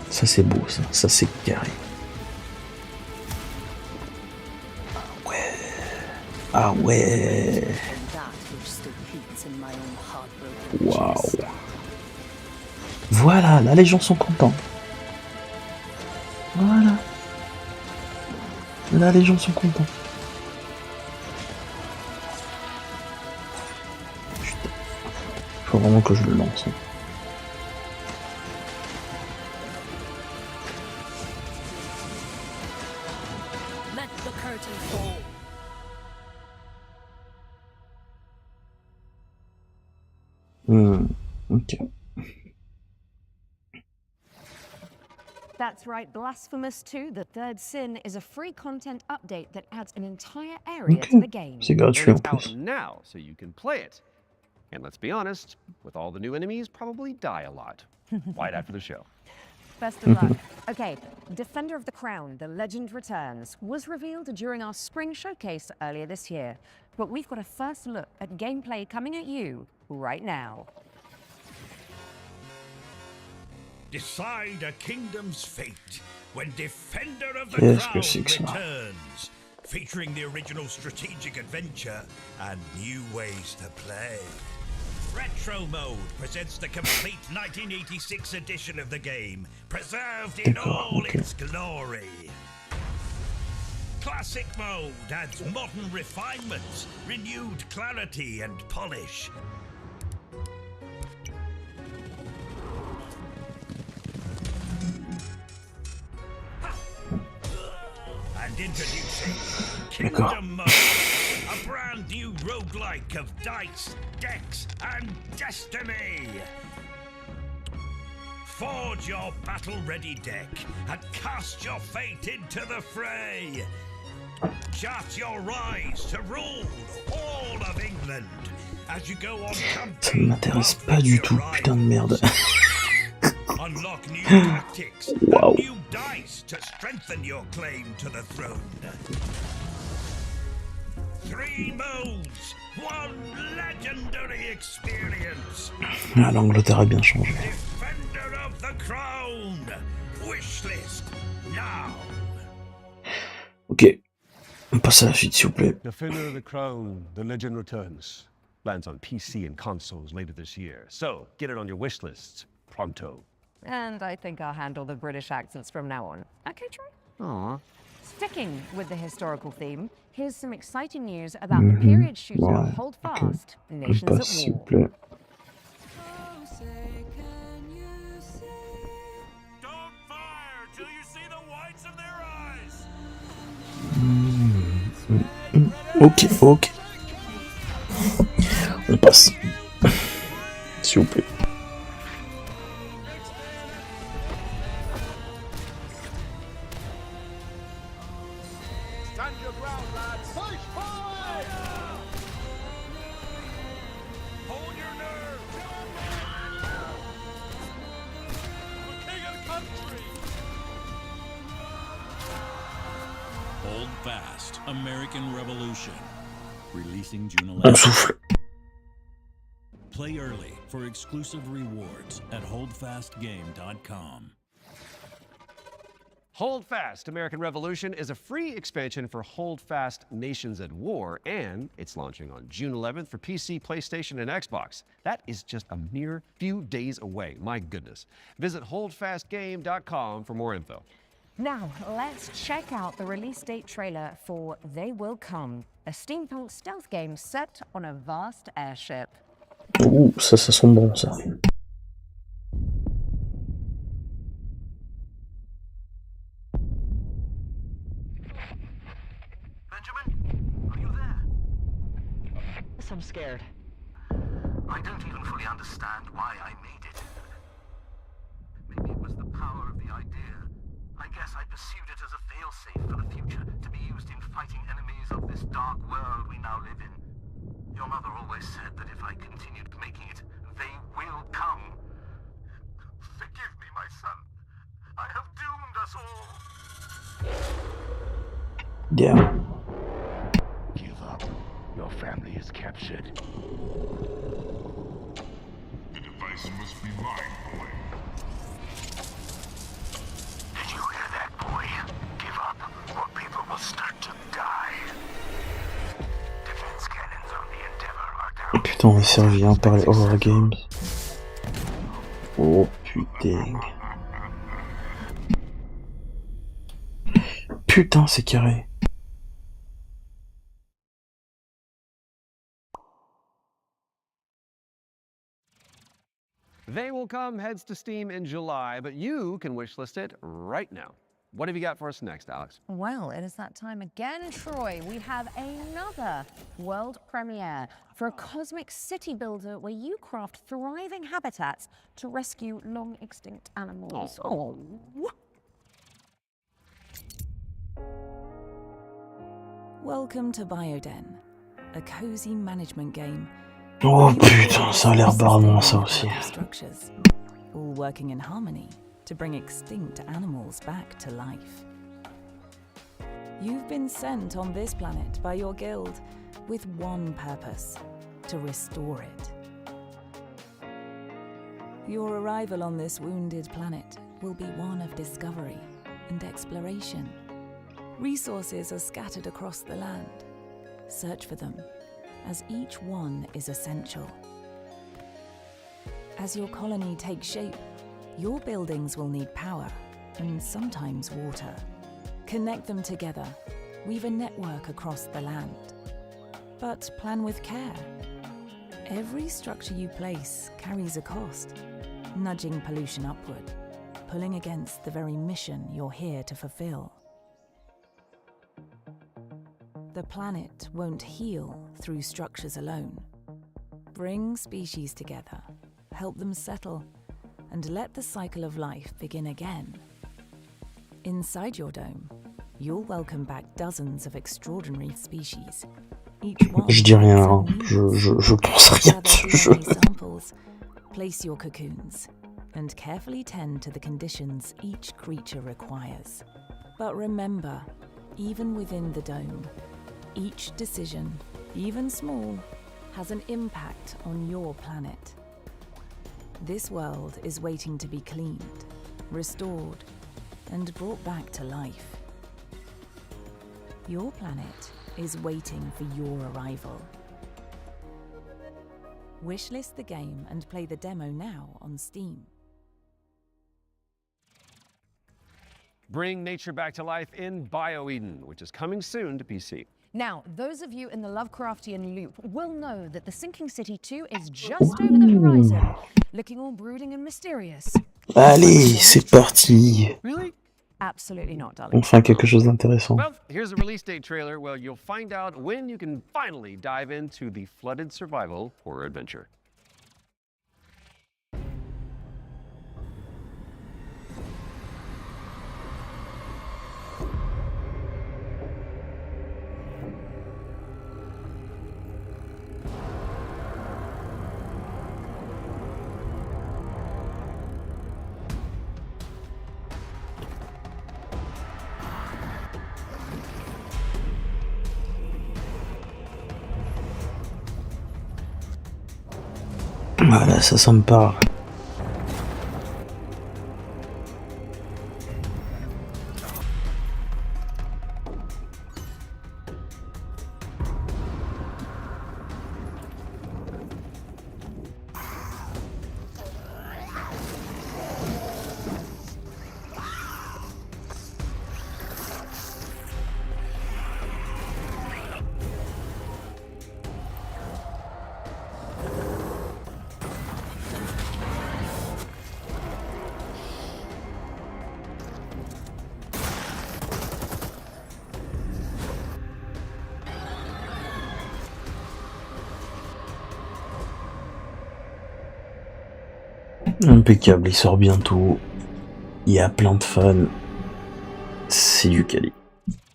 Ça c'est beau, ça c'est carré. Ah ouais. Waouh. Voilà, là les gens sont contents. Voilà. Là, les gens sont contents. Putain. Faut vraiment que je le lance. Hein. Let the curtain fall. Ok. That's right, Blasphemous 2, The Third Sin, is a free content update that adds an entire area to the game. C'est gratuit en It's out plus. now, so you can play it. And let's be honest, with all the new enemies, probably die a lot. Right after the show. Best of luck. Okay, Defender of the Crown, The Legend Returns, was revealed during our spring showcase earlier this year. But we've got a first look at gameplay coming at you right now. Decide a kingdom's fate when Defender of the Qu'est-ce que Crown c'est que ça? returns, featuring the original strategic adventure and new ways to play. Retro Mode presents the complete 1986 edition of the game, preserved in all its glory. Classic Mode adds modern refinements, renewed clarity and polish. And introducing Kingdom Mode, a brand new roguelike of dice, decks, and destiny. Forge your battle-ready deck and cast your fate into the fray. Chart your rise to rule all of England as you go on Ça ne m'intéresse pas du tout, putain de merde. Unlock new tactics and new dice to strengthen your claim to the throne. 3 modes, 1 legendary experience. Ah, l'Angleterre a bien changé. Defender of the Crown. Wishlist now. Ok. On passe à la suite, s'il vous plaît. Defender of the Crown, The Legend Returns. Lands on PC and consoles later this year. So, get it on your wish lists. Pronto. And I think I'll handle the British accents from now on. Okay, Troy? Aww. Sticking with the historical theme, here's some exciting news about the period shooter Ouais. Hold Ok. Fast, On Nations passe, at s'il vous War. plaît. Don't fire till you see the whites of their eyes. Ok. On passe. S'il vous plaît. Stand your ground, lads. Push forward! Hold your nerve. The king of the country. Hold Fast, American Revolution. Releasing June On 11th. souffle. Play early for exclusive rewards at holdfastgame.com. Hold Fast, American Revolution is a free expansion for Hold Fast Nations at War, and it's launching on June 11th for PC, PlayStation, and Xbox. That is just a mere few days away. My goodness. Visit holdfastgame.com for more info. Now, let's check out the release date trailer for They Will Come, a steampunk stealth game set on a vast airship. Ouh, ça sent bon, ça. Benjamin, are you there? Yes, I'm scared. I don't even fully understand why I made it. Maybe it was the power of the idea. I guess I pursued it as a failsafe for the future, to be used in fighting enemies of this dark world we now live in. Your mother always said that if I continued making it, they will come. Forgive me, my son. I have doomed us all. Damn. Give up. Your family is captured. The device must be mine, boy. Did you hear that, boy? Give up, or people will start to die. Defense cannons on the Endeavor are down. Putain, on est servi hein, par les Horror Games. Oh putain. Putain, c'est carré. They will come heads to Steam in July, but you can wishlist it right now. What have you got for us next, Alex? Well, it is that time again, Troy. We have another world premiere for a cosmic city builder where you craft thriving habitats to rescue long extinct animals. Oh. Welcome to Bioden, a cozy management game. Oh putain, ça a l'air barbant ça aussi. Structures, all working in harmony to bring extinct animals back to life. You've been sent on this planet by your guild with one purpose: to restore it. Your arrival on this wounded planet will be one of discovery and exploration. Resources are scattered across the land. Search for them, as each one is essential. As your colony takes shape, your buildings will need power and sometimes water. Connect them together, weave a network across the land. But plan with care. Every structure you place carries a cost, nudging pollution upward, pulling against the very mission you're here to fulfill. The planet won't heal through structures alone. Bring species together, help them settle, and let the cycle of life begin again. Inside your dome, you'll welcome back dozens of extraordinary species. Each one Je dis rien, hein. Je pense rien de ce jeu. Samples, place your cocoons, and carefully tend to the conditions each creature requires. But remember, even within the dome, each decision, even small, has an impact on your planet. This world is waiting to be cleaned, restored, and brought back to life. Your planet is waiting for your arrival. Wishlist the game and play the demo now on Steam. Bring nature back to life in BioEden, which is coming soon to PC. Now, those of you in the Lovecraftian loop will know that the Sinking City 2 is just over the horizon, looking all brooding and mysterious. Allez, c'est parti. Really? Absolutely not, darling. Enfin, quelque chose d'intéressant. Well, here's a release date trailer where you'll find out when you can finally dive into the flooded survival horror adventure. Voilà, ça me parle. Impeccable, il sort bientôt. Il y a plein de fans. C'est du quali.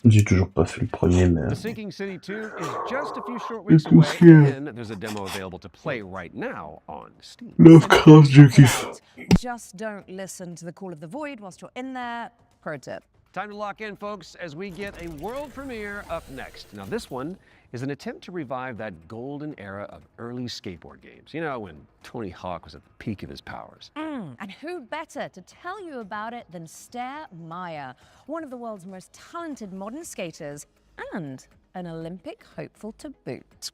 J'ai toujours pas fait le premier, mais... The Sinking City 2 is just a few short weeks away, and there's a demo available to play right now on Steam. Lovecraft, je kiffe. Just don't listen to the call of the void whilst you're in there. Pro tip. Time to lock in, folks, as we get a world premiere up next. Now, this one is an attempt to revive that golden era of early skateboard games. You know, when Tony Hawk was at the peak of his powers. And who better to tell you about it than Stair Meyer, one of the world's most talented modern skaters and an Olympic hopeful to boot.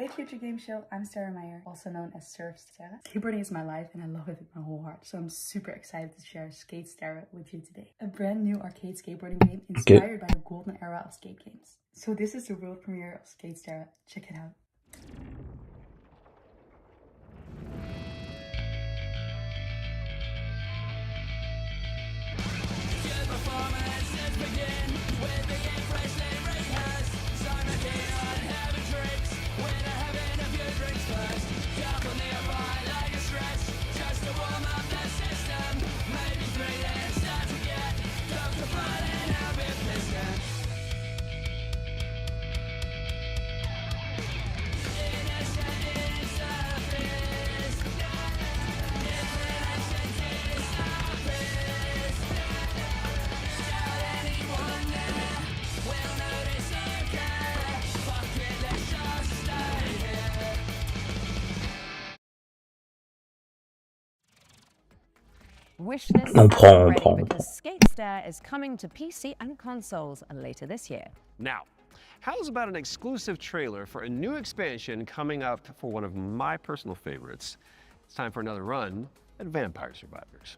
Hey Future Game Show, I'm Sarah Meyer, also known as Surf Sarah. Skateboarding is my life and I love it with my whole heart, so I'm super excited to share Skate Sarah with you today. A brand new arcade skateboarding game inspired by the golden era of skate games. So this is the world premiere of Skate Sarah. Check it out. Wishlist On prend. because Skate Stair is coming to PC and consoles later this year. Now, how's about an exclusive trailer for a new expansion coming up for one of my personal favorites? It's time for another run at Vampire Survivors.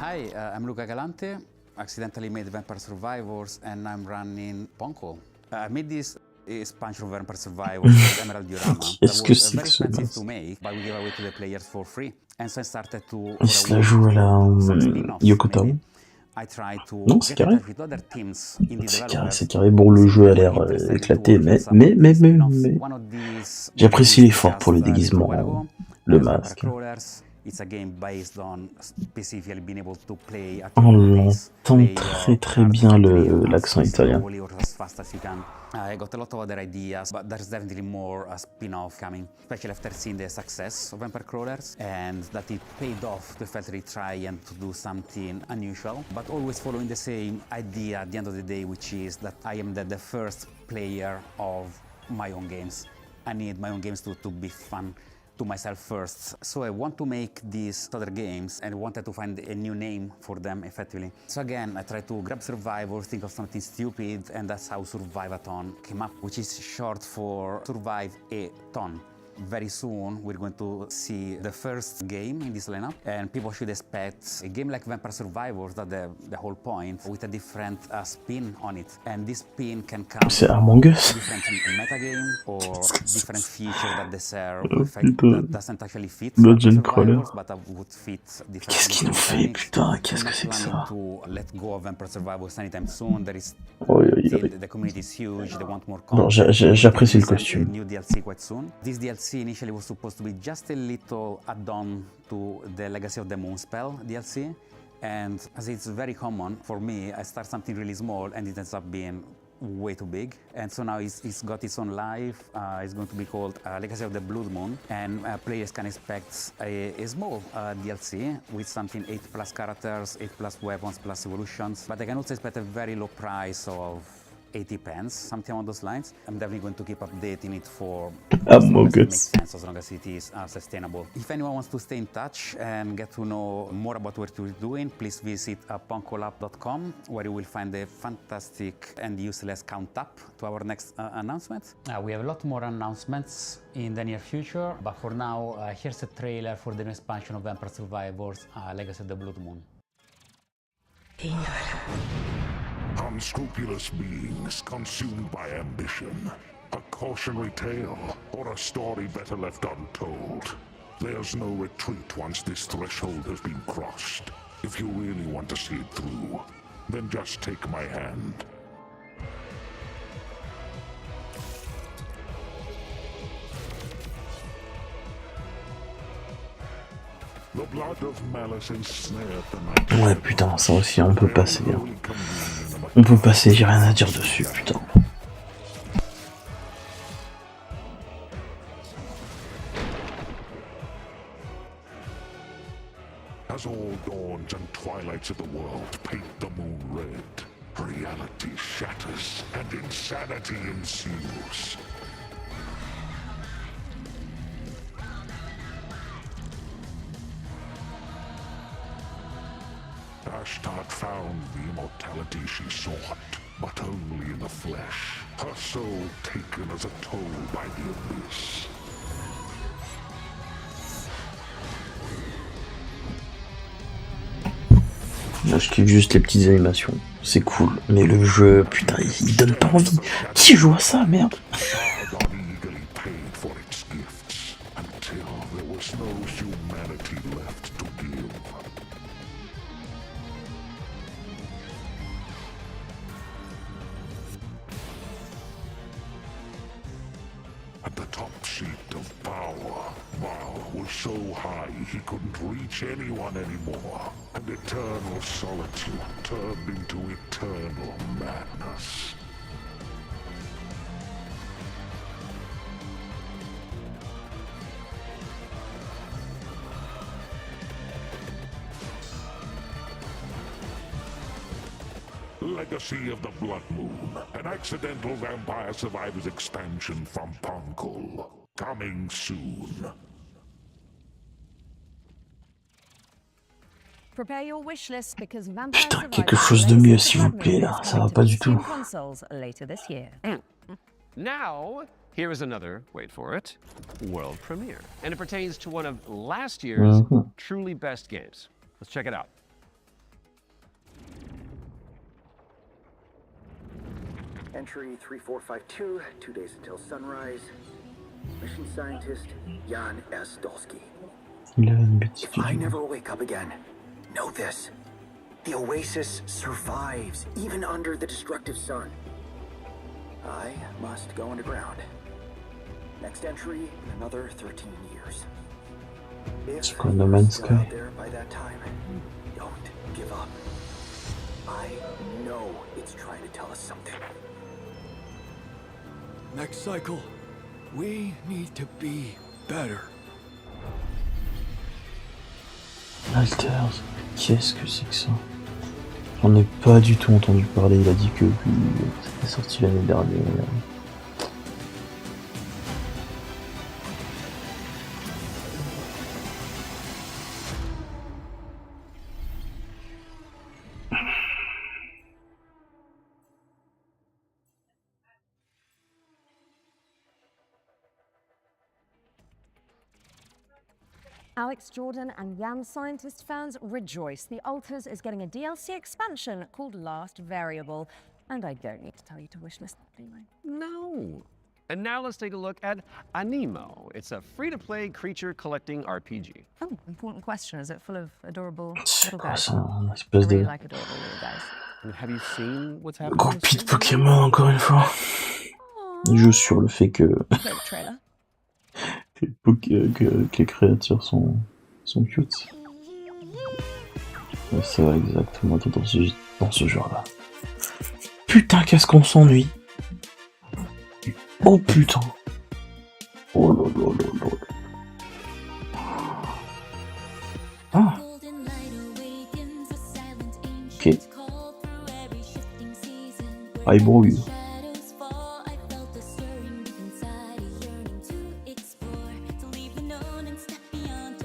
Hi, I'm Luca Galante. Accidentally made Vampire Survivors and I'm running Ponko. I made this expansion of Vampire Survivors with Emerald Diorama. That was very expensive to make, but we gave away to the players for free. And so I started to Il se la joue à la Yokotaro. Non, c'est carré. C'est carré. Bon, le jeu a l'air éclaté, mais j'apprécie l'effort pour le déguisement, le masque. On entend très bien l'accent italien. I got a lot of other ideas, but there's definitely more a spin-off coming, especially after seeing the success of Vampire Crawlers and that it paid off to effectively try and to do something unusual, but always following the same idea at the end of the day, which is that I am the first player of my own games. I need my own games to be fun to myself first. So I want to make these other games and wanted to find a new name for them effectively. So again, I tried to grab Survivor, think of something stupid, and that's how Survive-a-thon came up, which is short for Survive a Ton. Very soon we're going to see the first game in this lineup, and people should expect a game like Vampire Survivors, that's the whole point, with a different spin on it. And this spin can come from different metagame or different feature that they serve that doesn't actually fit Survivors, but that would fit different. Qu'est-ce qu'il nous fait, putain? Qu'est-ce que c'est que ça? To let go of Vampire Survivors anytime soon. There is the community is huge. They want more content. Bon, j'apprécie le costume. New DLC quite soon. This DLC initially was supposed to be just a little add-on to the Legacy of the Moonspell DLC, and as it's very common for me, I start something really small and it ends up being way too big, and so now it's got its own life. It's going to be called Legacy of the Blood Moon, and players can expect a small DLC with something 8+ characters, 8+ weapons, plus evolutions, but they can also expect a very low price of 80 pence, something along those lines. I'm definitely going to keep updating it for as long as it makes sense, as long as it is sustainable. If anyone wants to stay in touch and get to know more about what we're doing, please visit ponkolab.com, where you will find a fantastic and useless count up to our next announcement. We have a lot more announcements in the near future, but for now, here's a trailer for the new expansion of Vampire Survivors, Legacy of the Blood Moon. Unscrupulous beings consumed by ambition. A cautionary tale, or a story better left untold. There's no retreat once this threshold has been crossed. If you really want to see it through, then just take my hand. The blood of malice ensnared the night. Ouais, putain, ça aussi, on peut passer. Hein. On peut passer, j'ai rien à dire dessus, putain. As all dawns and twilights of the world paint the moon red, reality shatters and insanity ensues. last had found the immortality she sought, but only in the flesh, her soul taken as a toll by the abyss. Là, je kiffe juste les petites animations, c'est cool, mais le jeu, putain, il donne pas envie. Qui joue à ça, merde? At the top seat of power, Mal was so high he couldn't reach anyone anymore, and eternal solitude turned into eternal madness. Legacy of the Blood Moon, an accidental Vampire Survivors expansion from Punkle. Coming soon. Prepare your wish list because Vampire Putain, Survivors quelque chose de mieux, s'il vous plaît, is là. Ça coming va to pas du PC and tout. consoles later this year. Now, here is another, wait for it, world premiere. And it pertains to one of last year's truly best games. Let's check it out. Entry 3452, 2 days until sunrise. Mission scientist, Jan S. Dolsky. If I never wake up again, know this. The Oasis survives, even under the destructive sun. I must go underground. Next entry, another 13 years. If No Man's you're Sky. out there by that time, don't give up. I know it's trying to tell us something. Next cycle, we need to be better. Alters, qu'est-ce que c'est que ça? J'en ai pas du tout entendu parler, il a dit que c'était sorti l'année dernière. Alex Jordan and Jan Scientist fans rejoice. The Alters is getting a DLC expansion called Last Variable. And I don't need to tell you to wishlist that, do I? No. And now let's take a look at Animo. It's a free-to-play creature collecting RPG. Oh, important question. Is it full of adorable C'est little quoi guys? ça, une I espèce really de like adorable little guys. And have you seen what's happening? groupie de Pokémon encore une fois? Il joue sur le fait que Trailer. que les créatures sont cute. Ouais, ça va exactement être dans ce genre-là. Putain, qu'est-ce qu'on s'ennuie! Oh putain! Oh là là là là! Ah! Ok. I brought you.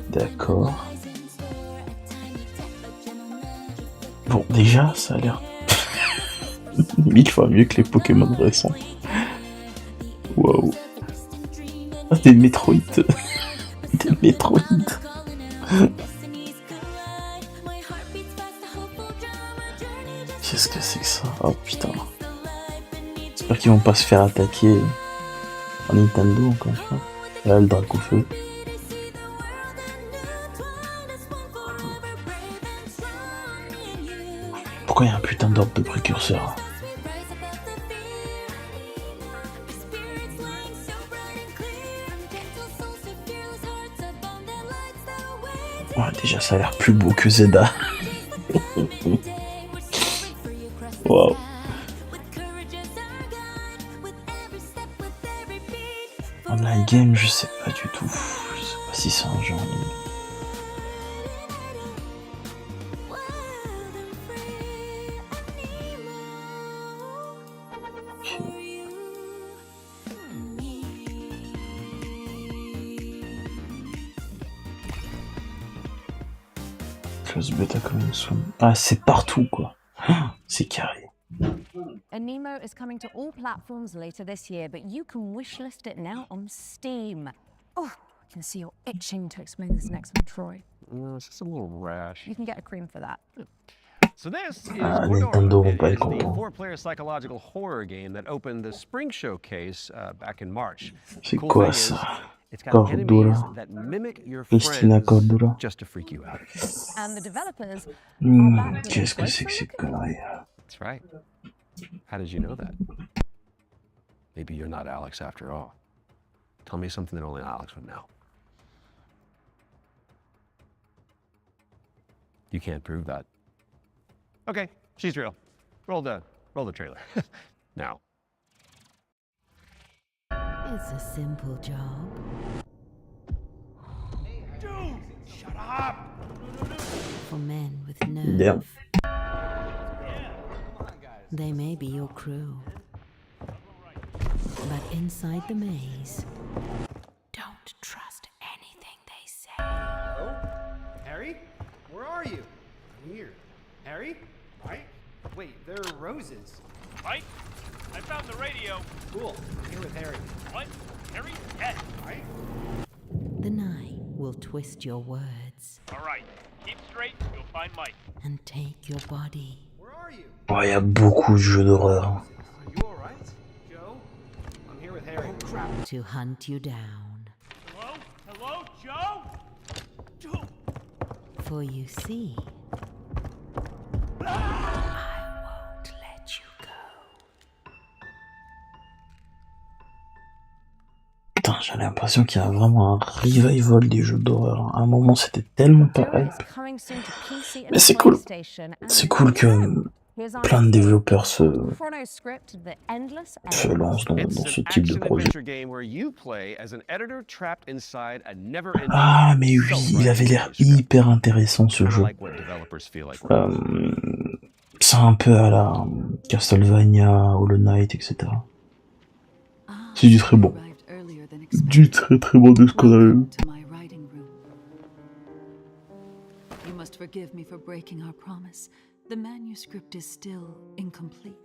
D'accord. Bon, déjà, ça a l'air 1000 fois mieux que les Pokémon récents. Waouh. Ah, des Metroid. Des Metroid. Qu'est-ce que c'est que ça? Oh putain. J'espère qu'ils vont pas se faire attaquer par Nintendo encore une fois. Là, le drac au feu. Pourquoi il y a un putain d'ordre de précurseur? Ouais, déjà ça a l'air plus beau que Zelda. Waouh. Online game, je sais pas du tout. Je sais pas si c'est un genre. First beta coming soon. Ah, c'est partout, quoi. C'est carré. Anemo is coming to all platforms later this year, but you can wishlist it now on Steam. Oh, I can see you're itching to explain this next one, Troy. It's just a little rash. You can get a cream for that. So this is Nintendo Bloodborne. vont pas It être is the contents. 4-player psychological horror game that opened the Spring Showcase back in March. C'est Cool quoi thing ça? is, it's got enemies Cordura. that mimic your Christina friends Cordura. just to freak you out. And the developers are back with Qu'est-ce a que c'est closer que ces look. conneries? That's right. How did you know that? Maybe you're not Alex after all. Tell me something that only Alex would know. You can't prove that. Okay, she's real. Roll the trailer. Now. It's a simple job. Dude, shut up! For men with nerve. Damn. They may be your crew. But inside the maze, don't trust anything they say. Hello? Harry? Where are you? I'm here. Harry? Mike? Wait, there are roses. Mike? I found the radio. Cool. I'm here with Harry. What? Harry? Dead. Mike? The night will twist your words All right. Keep straight. You'll find Mike. and take your body. Where are you? Oh, il y a beaucoup de jeux d'horreur. Are you alright? Joe? I'm here with Harry. Oh, crap. To hunt you down. Hello? Hello, Joe? Joe? For you see, Putain, j'ai l'impression qu'il y a vraiment un revival des jeux d'horreur. À un moment, c'était tellement pas hype. Mais c'est cool. C'est cool que plein de développeurs se lancent dans ce type de projet. Ah, mais oui, il avait l'air hyper intéressant ce jeu. C'est un peu à la Castlevania, Hollow Knight, etc. C'est du très bon. Du très très bon de ce qu'on a eu. You must forgive me for breaking our promise. The manuscript is still incomplete.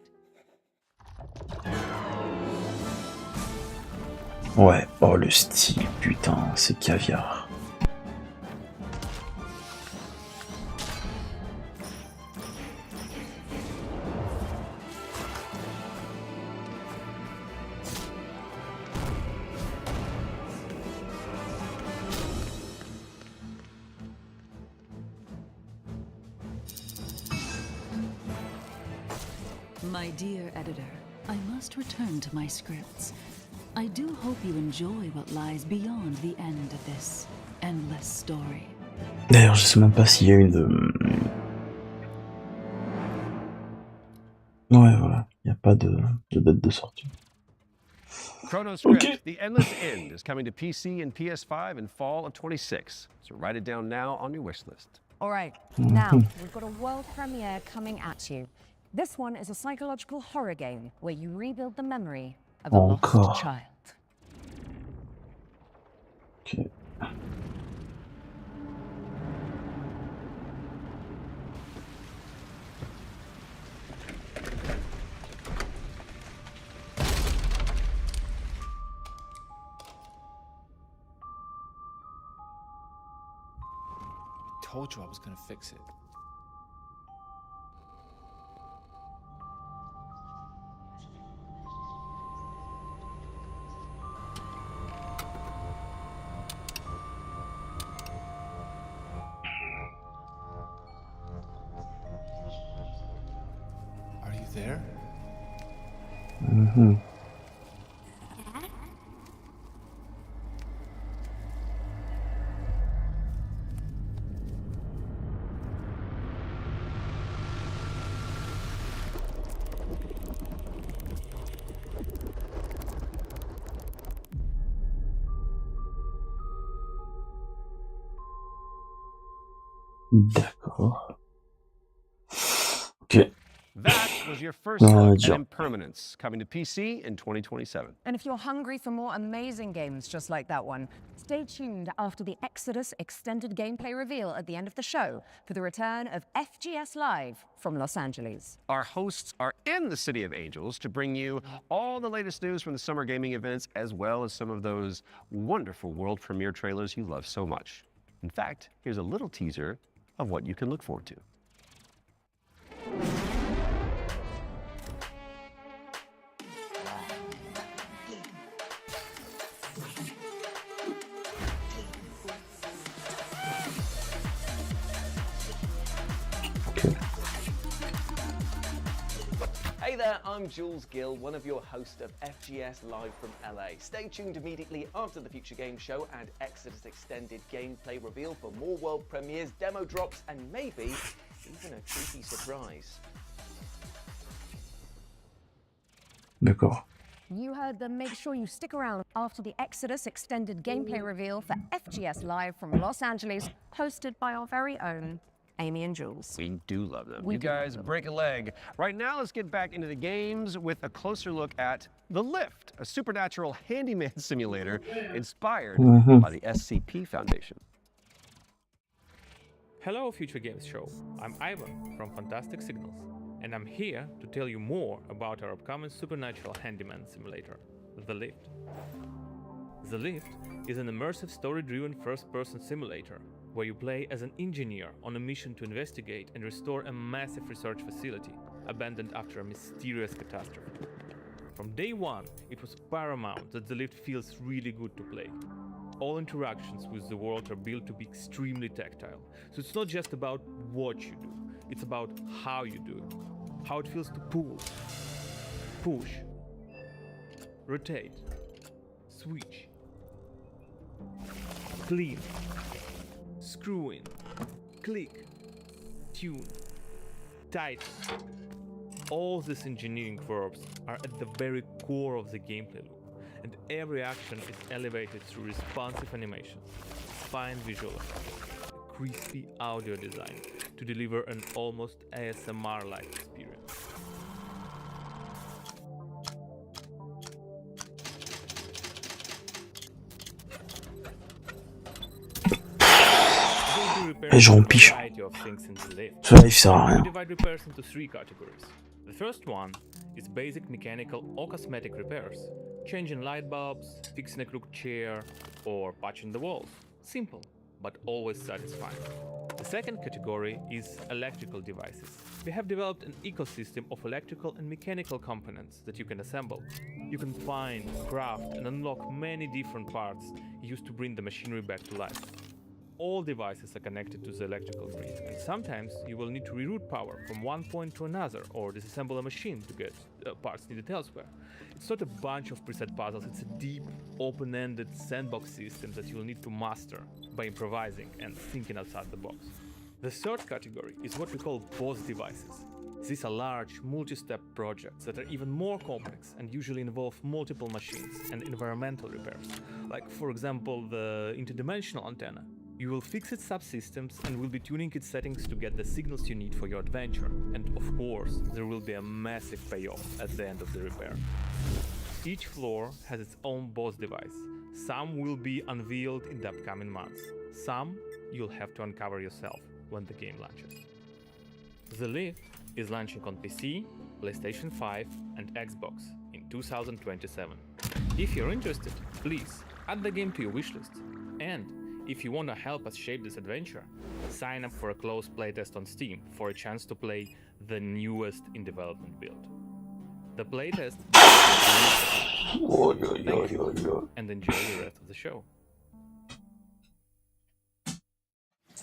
Ouais, oh le style, putain, c'est caviar. My dear editor, I must return to my scripts. I do hope you enjoy what lies beyond the end of this endless story. D'ailleurs, je sais même pas s'il y a une... Ouais, voilà, il n'y a pas de date de sortie. Chronoscript, The Endless End, is coming to PC and PS5 in fall of 26. So write it down now on your wish list. All right, now we've got a world premiere coming at you. This one is a psychological horror game where you rebuild the memory of a lost child. Okay. Told you I was gonna fix it. Are you there? Mm-hmm. D'accord. Ok. That was your first look at Impermanence, coming to PC in 2027. And if you're hungry for more amazing games just like that one, stay tuned after the Exodus extended gameplay reveal at the end of the show for the return of FGS Live from Los Angeles. Our hosts are in the City of Angels to bring you all the latest news from the summer gaming events, as well as some of those wonderful world premiere trailers you love so much. In fact, here's a little teaser of what you can look forward to. Hey there, I'm Jules Gill, one of your hosts of FGS Live from LA. Stay tuned immediately after the Future Game Show and Exodus Extended gameplay reveal for more world premieres, demo drops, and maybe even a cheeky surprise. D'accord. You heard them. Make sure you stick around after the Exodus extended gameplay reveal for FGS Live from Los Angeles, hosted by our very own Amy and Jules. We do love them. You guys break a leg. Right now, let's get back into the games with a closer look at The Lift, a supernatural handyman simulator inspired by the SCP Foundation. Hello, Future Games Show. I'm Ivan from Fantastic Signals, and I'm here to tell you more about our upcoming supernatural handyman simulator, The Lift. The Lift is an immersive story-driven first-person simulator where you play as an engineer on a mission to investigate and restore a massive research facility abandoned after a mysterious catastrophe. From day one, it was paramount that The Lift feels really good to play. All interactions with the world are built to be extremely tactile, so it's not just about what you do, it's about how you do it, how it feels to pull, push, rotate, switch, clean, screw in, click, tune, tighten. All these engineering verbs are at the very core of the gameplay loop, and every action is elevated through responsive animations, fine visual effects, crispy audio design to deliver an almost ASMR-like experience. Et je rempiche. Ce live sert à rien. We divide repairs into three categories. The first one is basic mechanical or cosmetic repairs. Changing light bulbs, fixing a crooked chair, or patching the walls. Simple, but always satisfying. The second category is electrical devices. We have developed an ecosystem of electrical and mechanical components that you can assemble. You can find, craft, and unlock many different parts used to bring the machinery back to life. All devices are connected to the electrical grid, and sometimes you will need to reroute power from one point to another or disassemble a machine to get parts needed elsewhere. It's not a bunch of preset puzzles, it's a deep, open-ended sandbox system that you'll need to master by improvising and thinking outside the box. The third category is what we call boss devices. These are large, multi-step projects that are even more complex and usually involve multiple machines and environmental repairs, like for example the interdimensional antenna. You will fix its subsystems and will be tuning its settings to get the signals you need for your adventure. And of course, there will be a massive payoff at the end of the repair. Each floor has its own boss device. Some will be unveiled in the upcoming months. Some you'll have to uncover yourself when the game launches. The Lift is launching on PC, PlayStation 5 and Xbox in 2027. If you're interested, please add the game to your wishlist. And if you want to help us shape this adventure, sign up for a closed playtest on Steam for a chance to play the newest in development build. The playtest and enjoy the rest of the show.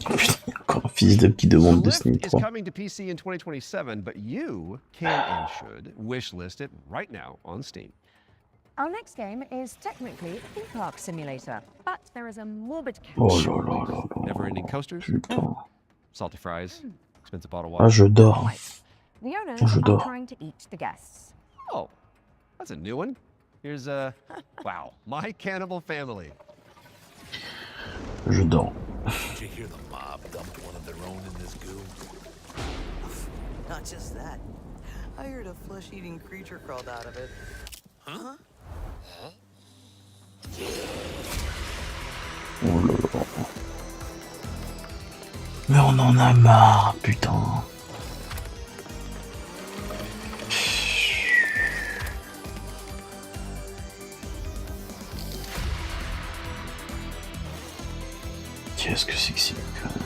Encore un fils de qui demande Destiny Is 3. coming to PC in 2027, but you can and should wishlist it right now on Steam. Our next game is technically a theme park simulator, but there is a morbid catch. Oh là là là là. Never-ending coasters, Putain. salty fries, expensive bottled Ah, water. je dors. The owners Je are dors. trying to eat the guests. Oh, that's a new one. Here's wow, My Cannibal Family. Je dors. Did you hear the mob dumped one of their own in this goo? Not just that. I heard a flesh-eating creature crawled out of it. Huh? Oh là là. Mais on en a marre, putain. Qu'est-ce que c'est que ces conneries?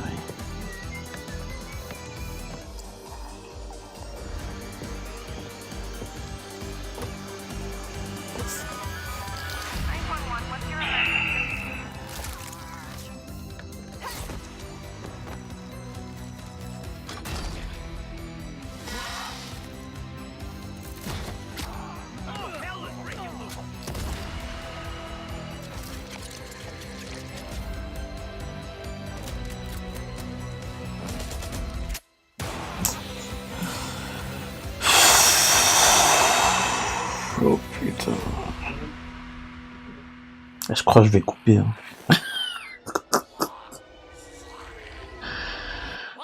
Oh putain. Je crois que je vais couper. Hein.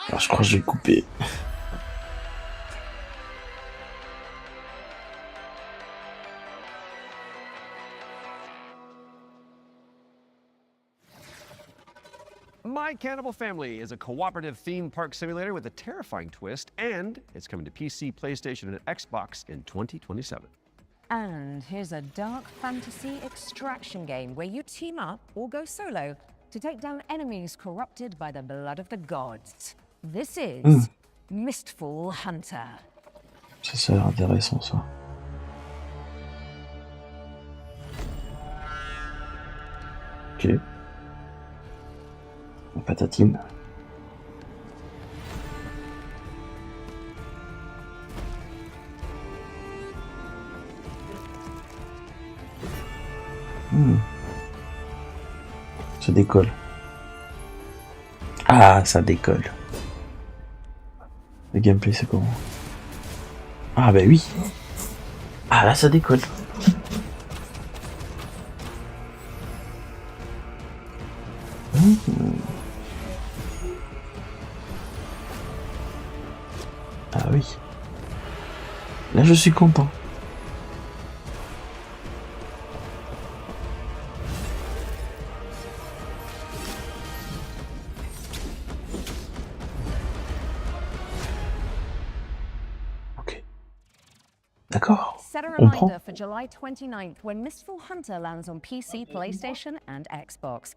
Alors, je crois que je vais couper. My Cannibal Family is a cooperative theme park simulator with a terrifying twist, and it's coming to PC, PlayStation, and Xbox in 2027. And here's a dark fantasy extraction game where you team up or go solo to take down enemies corrupted by the blood of the gods. This is Mistful Hunter. Ça a l'air intéressant, ça. Ok. Patatine. Ça décolle. Ah, ça décolle. Le gameplay, c'est comment? Ah bah oui. Ah là, ça décolle. Ah oui. Là, je suis content. Ok. D'accord. Set a On prend. reminder for July 29th when Mistful Hunter lands on PC, PlayStation, and Xbox.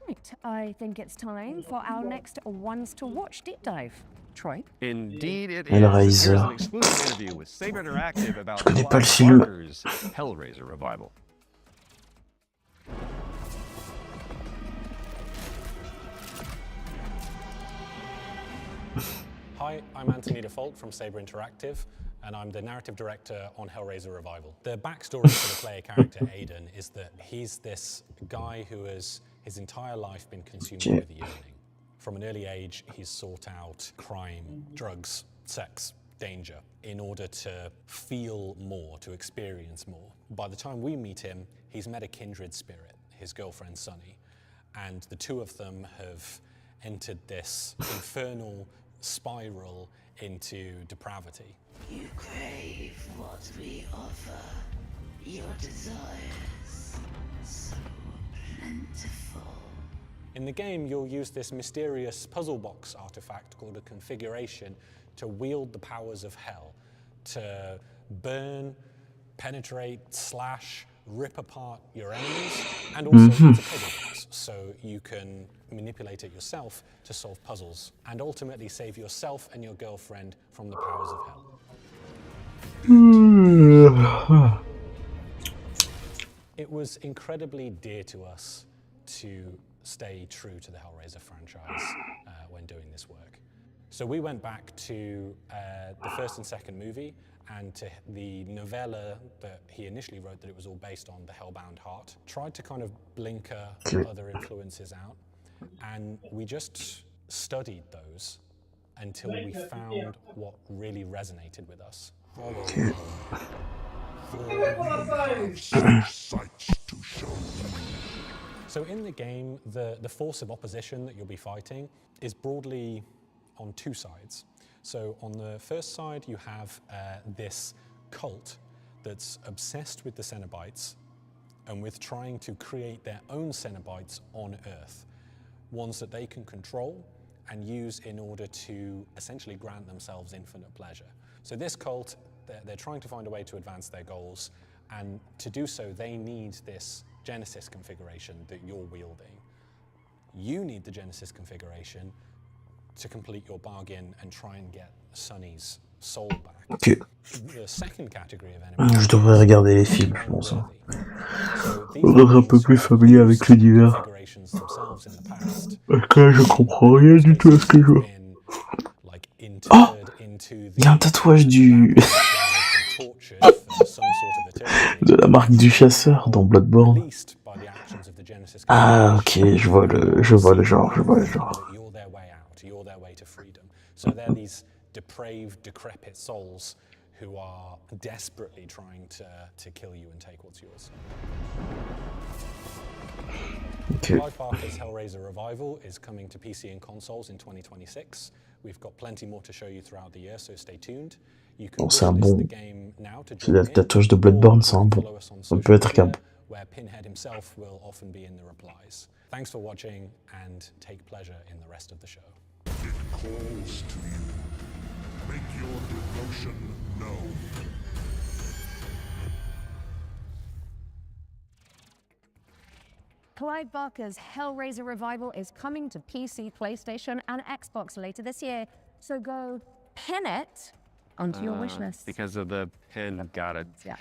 Right, I think it's time for our next Ones to Watch deep dive. Troy? Indeed it is. Hellraiser. Here's an exclusive interview with Saber Interactive about Je connais pas le Clive film. Barker's Hellraiser revival. Hi, I'm Anthony Default from Saber Interactive, and I'm the narrative director on Hellraiser Revival. The backstory for the player character Aiden is that he's this guy who has his entire life been consumed with yearning. From an early age, he's sought out crime, drugs, sex, danger in order to feel more, to experience more. By the time we meet him, he's met a kindred spirit, his girlfriend Sunny, and the two of them have entered this infernal spiral into depravity. You crave what we offer. Your desires so plentiful. In the game, you'll use this mysterious puzzle box artifact called a configuration to wield the powers of hell, to burn, penetrate, slash, rip apart your enemies, and also it's a puzzle box, so you can manipulate it yourself to solve puzzles, and ultimately save yourself and your girlfriend from the powers of hell. It was incredibly dear to us to stay true to the Hellraiser franchise when doing this work. So we went back to the first and second movie and to the novella that he initially wrote that it was all based on, The Hellbound Heart. Tried to kind of blinker other influences out, and we just studied those until we found what really resonated with us. So in the game, the force of opposition that you'll be fighting is broadly on two sides. So on the first side, you have this cult that's obsessed with the Cenobites and with trying to create their own Cenobites on Earth, ones that they can control and use in order to essentially grant themselves infinite pleasure. So this cult, they're trying to find a way to advance their goals, and to do so, they need this Genesis configuration that you're wielding. You need the Genesis configuration to complete your bargain and try and get Sonny's soul back. Ok. The second category of enemies, Je devrais regarder les films, je pense. Pour être un peu plus familier avec l'univers. Parce que là, je comprends rien du tout à ce que je vois. Oh! Il y a un tatouage du... de la marque du chasseur dans Bloodborne. Ah, ok, je vois le genre. So they're these depraved, decrepit souls who are desperately trying to kill you and take what's yours. Okay. Clive Barker's Hellraiser Revival is coming to PC and consoles in 2026. We've got plenty more to show you throughout the year, so stay tuned. You can Bon, c'est un wishlist bon... the game now to C'est join le tatouage de Bloodborne, c'est un bon. Ça peut être qu'un bon. Where Pinhead himself will often be in the replies. Thanks for watching and take pleasure in the rest of the show. It calls to you. Make your devotion known. Clive Barker's Hellraiser Revival is coming to PC, PlayStation, and Xbox later this year. So go pin it onto your wish list. Because of the pin, got it. Yeah.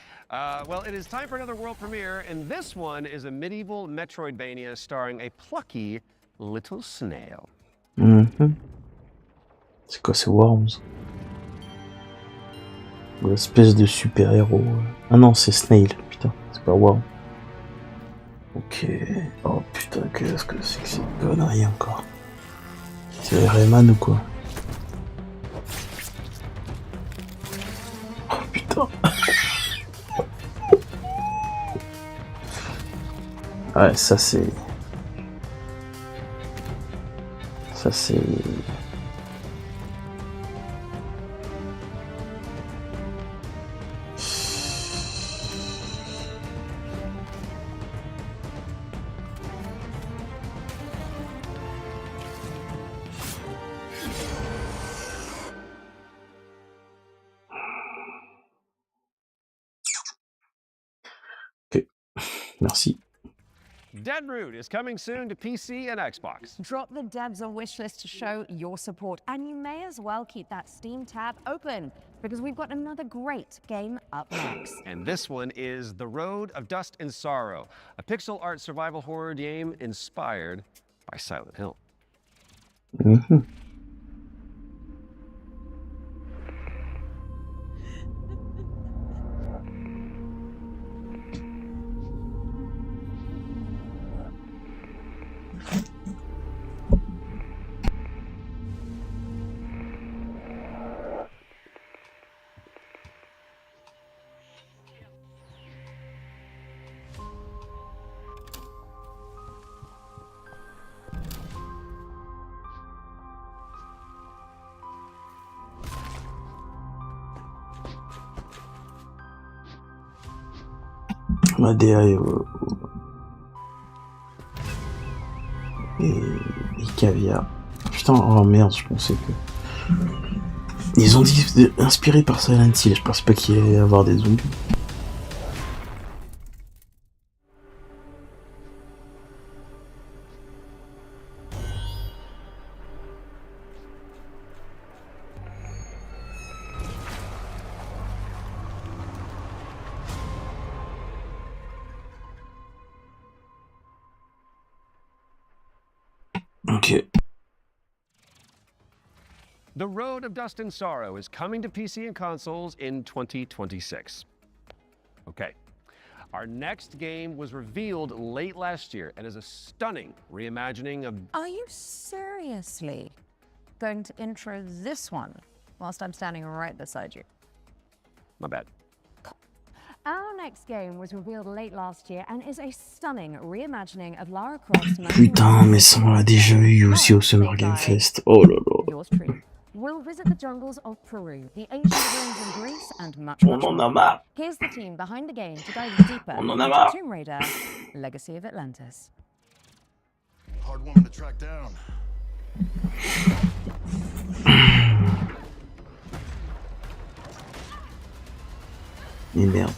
Well, it is time for another world premiere, and this one is a medieval Metroidvania starring a plucky little snail. C'est quoi, c'est Worms? L'espèce de super-héros. Ah non, c'est Snail, putain, c'est pas Worms. Ok. Oh putain, qu'est-ce que c'est que cette connerie encore? C'est Rayman ou quoi? Oh putain. Ouais, ça c'est... Ça c'est... Ok, merci. Deadroot is coming soon to PC and Xbox. Drop the devs on wishlist to show your support, and you may as well keep that Steam tab open, because we've got another great game up next. And this one is The Road of Dust and Sorrow, a pixel art survival horror game inspired by Silent Hill. Ma DA et caviar. Putain, oh merde, je pensais que... Ils ont dit inspiré par Silent Hill, je pensais pas qu'il y allait y avoir des zombies. Ok. The Road of Dust and Sorrow is coming to PC and consoles in 2026. Okay. Our next game was revealed late last year and is a stunning reimagining of... Are you seriously going to intro this one whilst I'm standing right beside you? My bad. Our next game was revealed late last year and is a stunning reimagining of Lara Croft's... Putain, mais ça on l'a déjà eu aussi au Summer Game Fest. Oh là là. Yours truly. We'll visit the jungles of Peru, the ancient ruins in Greece, and much more. Here's the team behind the game to dive deeper into Tomb Raider: Legacy of Atlantis. Hard woman to track down. Merde.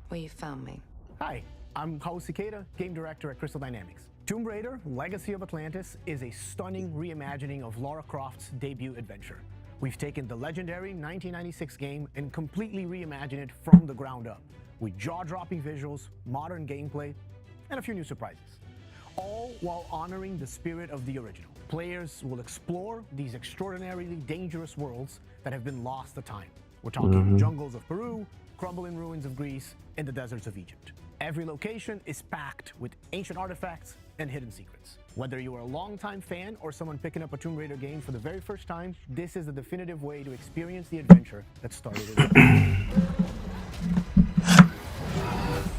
Well, you found me. Hi, I'm Hao Cicada, game director at Crystal Dynamics. Tomb Raider: Legacy of Atlantis is a stunning reimagining of Lara Croft's debut adventure. We've taken the legendary 1996 game and completely reimagined it from the ground up, with jaw-dropping visuals, modern gameplay, and a few new surprises. All while honoring the spirit of the original. Players will explore these extraordinarily dangerous worlds that have been lost to time. We're talking jungles of Peru, crumbling ruins of Greece, and the deserts of Egypt. Every location is packed with ancient artifacts and hidden secrets. Whether you are a longtime fan or someone picking up a Tomb Raider game for the very first time, this is the definitive way to experience the adventure that started it.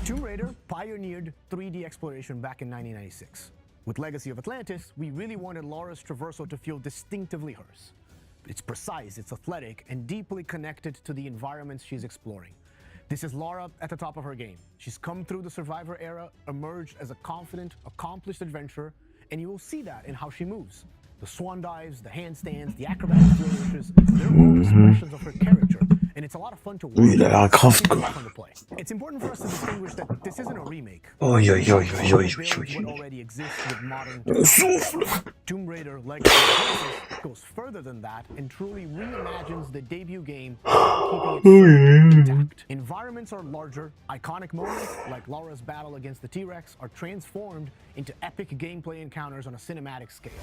Tomb Raider pioneered 3D exploration back in 1996. With Legacy of Atlantis, we really wanted Lara's traversal to feel distinctively hers. It's precise, it's athletic, and deeply connected to the environments she's exploring. This is Lara at the top of her game. She's come through the Survivor era, emerged as a confident, accomplished adventurer, and you will see that in how she moves. The swan dives, the handstands, the acrobatic flourishes, they're all expressions of her character, and it's a lot of fun to watch. Oui, Lara Croft, quoi. It's important for us to distinguish that this isn't a remake. Already exists with modern technology. Tomb Raider: Legacy of Atlantis goes further than that and truly reimagines the debut game, keeping it intact. Environments are larger, iconic moments like Lara's battle against the T-Rex are transformed into epic gameplay encounters on a cinematic scale.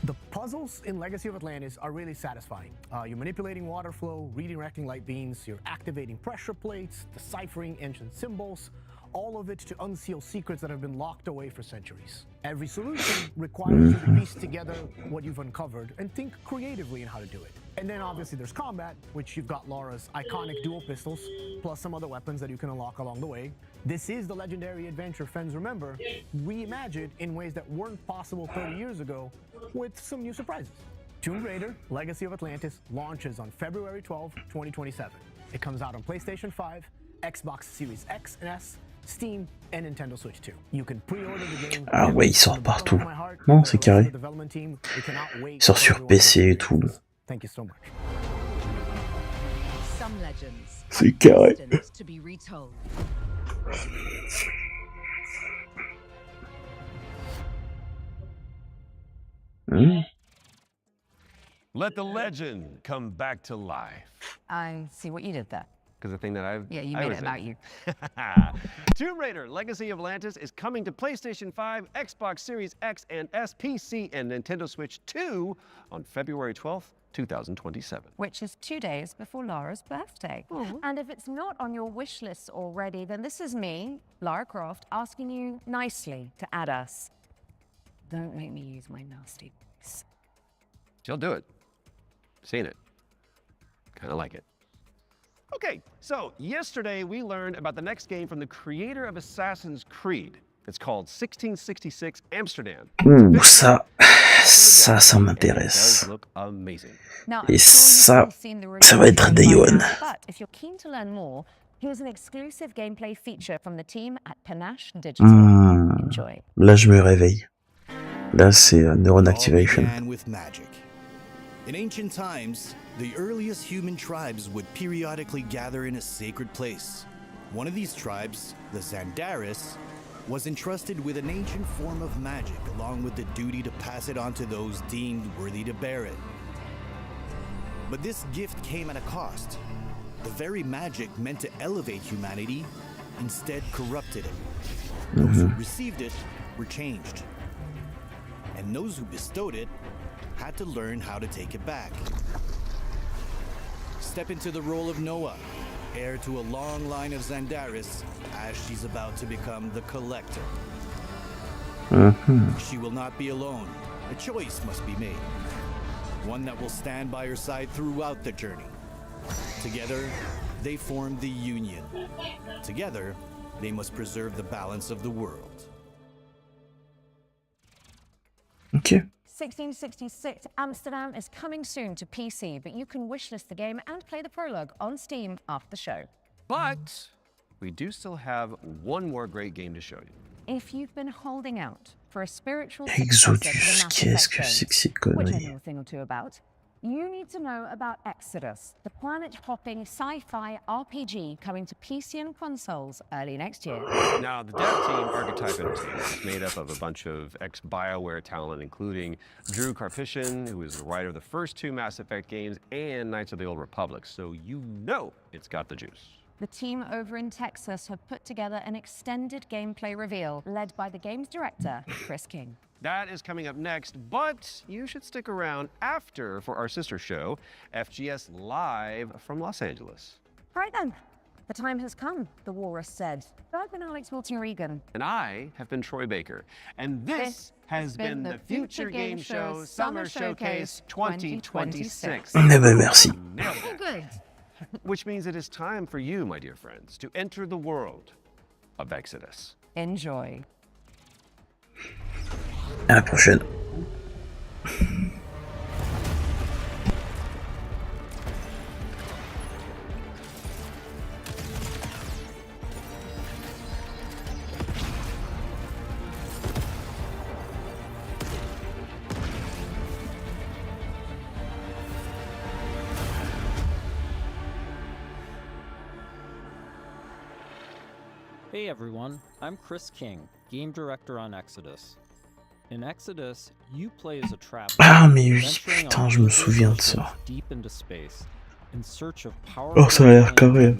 The puzzles in Legacy of Atlantis are really satisfying. You're manipulating water flow, redirecting light beams, you're activating pressure plates, deciphering ancient symbols, all of it to unseal secrets that have been locked away for centuries. Every solution requires you to piece together what you've uncovered and think creatively in how to do it. And then obviously there's combat, which you've got Lara's iconic dual pistols, plus some other weapons that you can unlock along the way. This is the legendary adventure fans remember, reimagined in ways that weren't possible 30 years ago, with some new surprises. Tomb Raider: Legacy of Atlantis launches on February 12, 2027. It comes out on PlayStation 5, Xbox Series X and S, Steam, and Nintendo Switch 2. You can pre-order the game. Ah ouais, il sort partout. Non, c'est carré. Il sort sur PC et tout. Thank you so much. Some legends C'est carré. destined to be retold. Let the legend come back to life. I see what you did there. Because the thing that I've... Yeah, you I made was it about you. Tomb Raider: Legacy of Atlantis is coming to PlayStation 5, Xbox Series X and S, PC, and Nintendo Switch 2 on February 12th, 2027. Which is 2 days before Lara's birthday. And if it's not on your wish list already, then this is me, Lara Croft, asking you nicely to add us. Don't make me use my nasty voice. She'll do it. Seen it. Kind of like it. Okay, so yesterday we learned about the next game from the creator of Assassin's Creed. It's called 1666 Amsterdam. Ça m'intéresse. Now, Et ça va être Day One. But if you're keen to learn more, here's an exclusive gameplay feature from the team at Panache Digital. Enjoy. Là, je me réveille. Là, c'est Neuron Activation. With magic. In ancient times, the earliest human tribes would periodically gather in a sacred place. One of these tribes, the Zandaris, was entrusted with an ancient form of magic along with the duty to pass it on to those deemed worthy to bear it. But this gift came at a cost. The very magic meant to elevate humanity instead corrupted it. Those who received it were changed. And those who bestowed it had to learn how to take it back. Step into the role of Noah, heir to a long line of Zandaris, as she's about to become the Collector. She will not be alone. A choice must be made. One that will stand by her side throughout the journey. Together, they form the Union. Together, they must preserve the balance of the world. Ok. 1666 Amsterdam is coming soon to PC, but you can wishlist the game and play the prologue on Steam after the show. But we do still have one more great game to show you. If you've been holding out for a spiritual Exodus, qu'est-ce que c'est que ces which I conneries? know a thing or two about, you need to know about Exodus, the planet-hopping sci-fi RPG coming to PC and consoles early next year. Now, the dev team, Archetype Entertainment, is made up of a bunch of ex-BioWare talent, including Drew Karpyshyn, who is the writer of the first two Mass Effect games, and Knights of the Old Republic, so you know it's got the juice. The team over in Texas have put together an extended gameplay reveal led by the game's director, Chris King. That is coming up next, but you should stick around after for our sister show, FGS Live from Los Angeles. Right then, the time has come, the walrus said. I've been Alex Milton-Regan. And I have been Troy Baker. And this has been the Future Game Show Summer Showcase 2026. Eh ben, merci. Oh, good. Which means it is time for you, my dear friends, to enter the world of Exodus. Enjoy. À la prochaine. Hey everyone, I'm Chris King, game director on Exodus. In Exodus, you play as a traveler. Ah mais oui, putain, je me souviens de ça. Deep into space, in search of Oh, ça a l'air carré.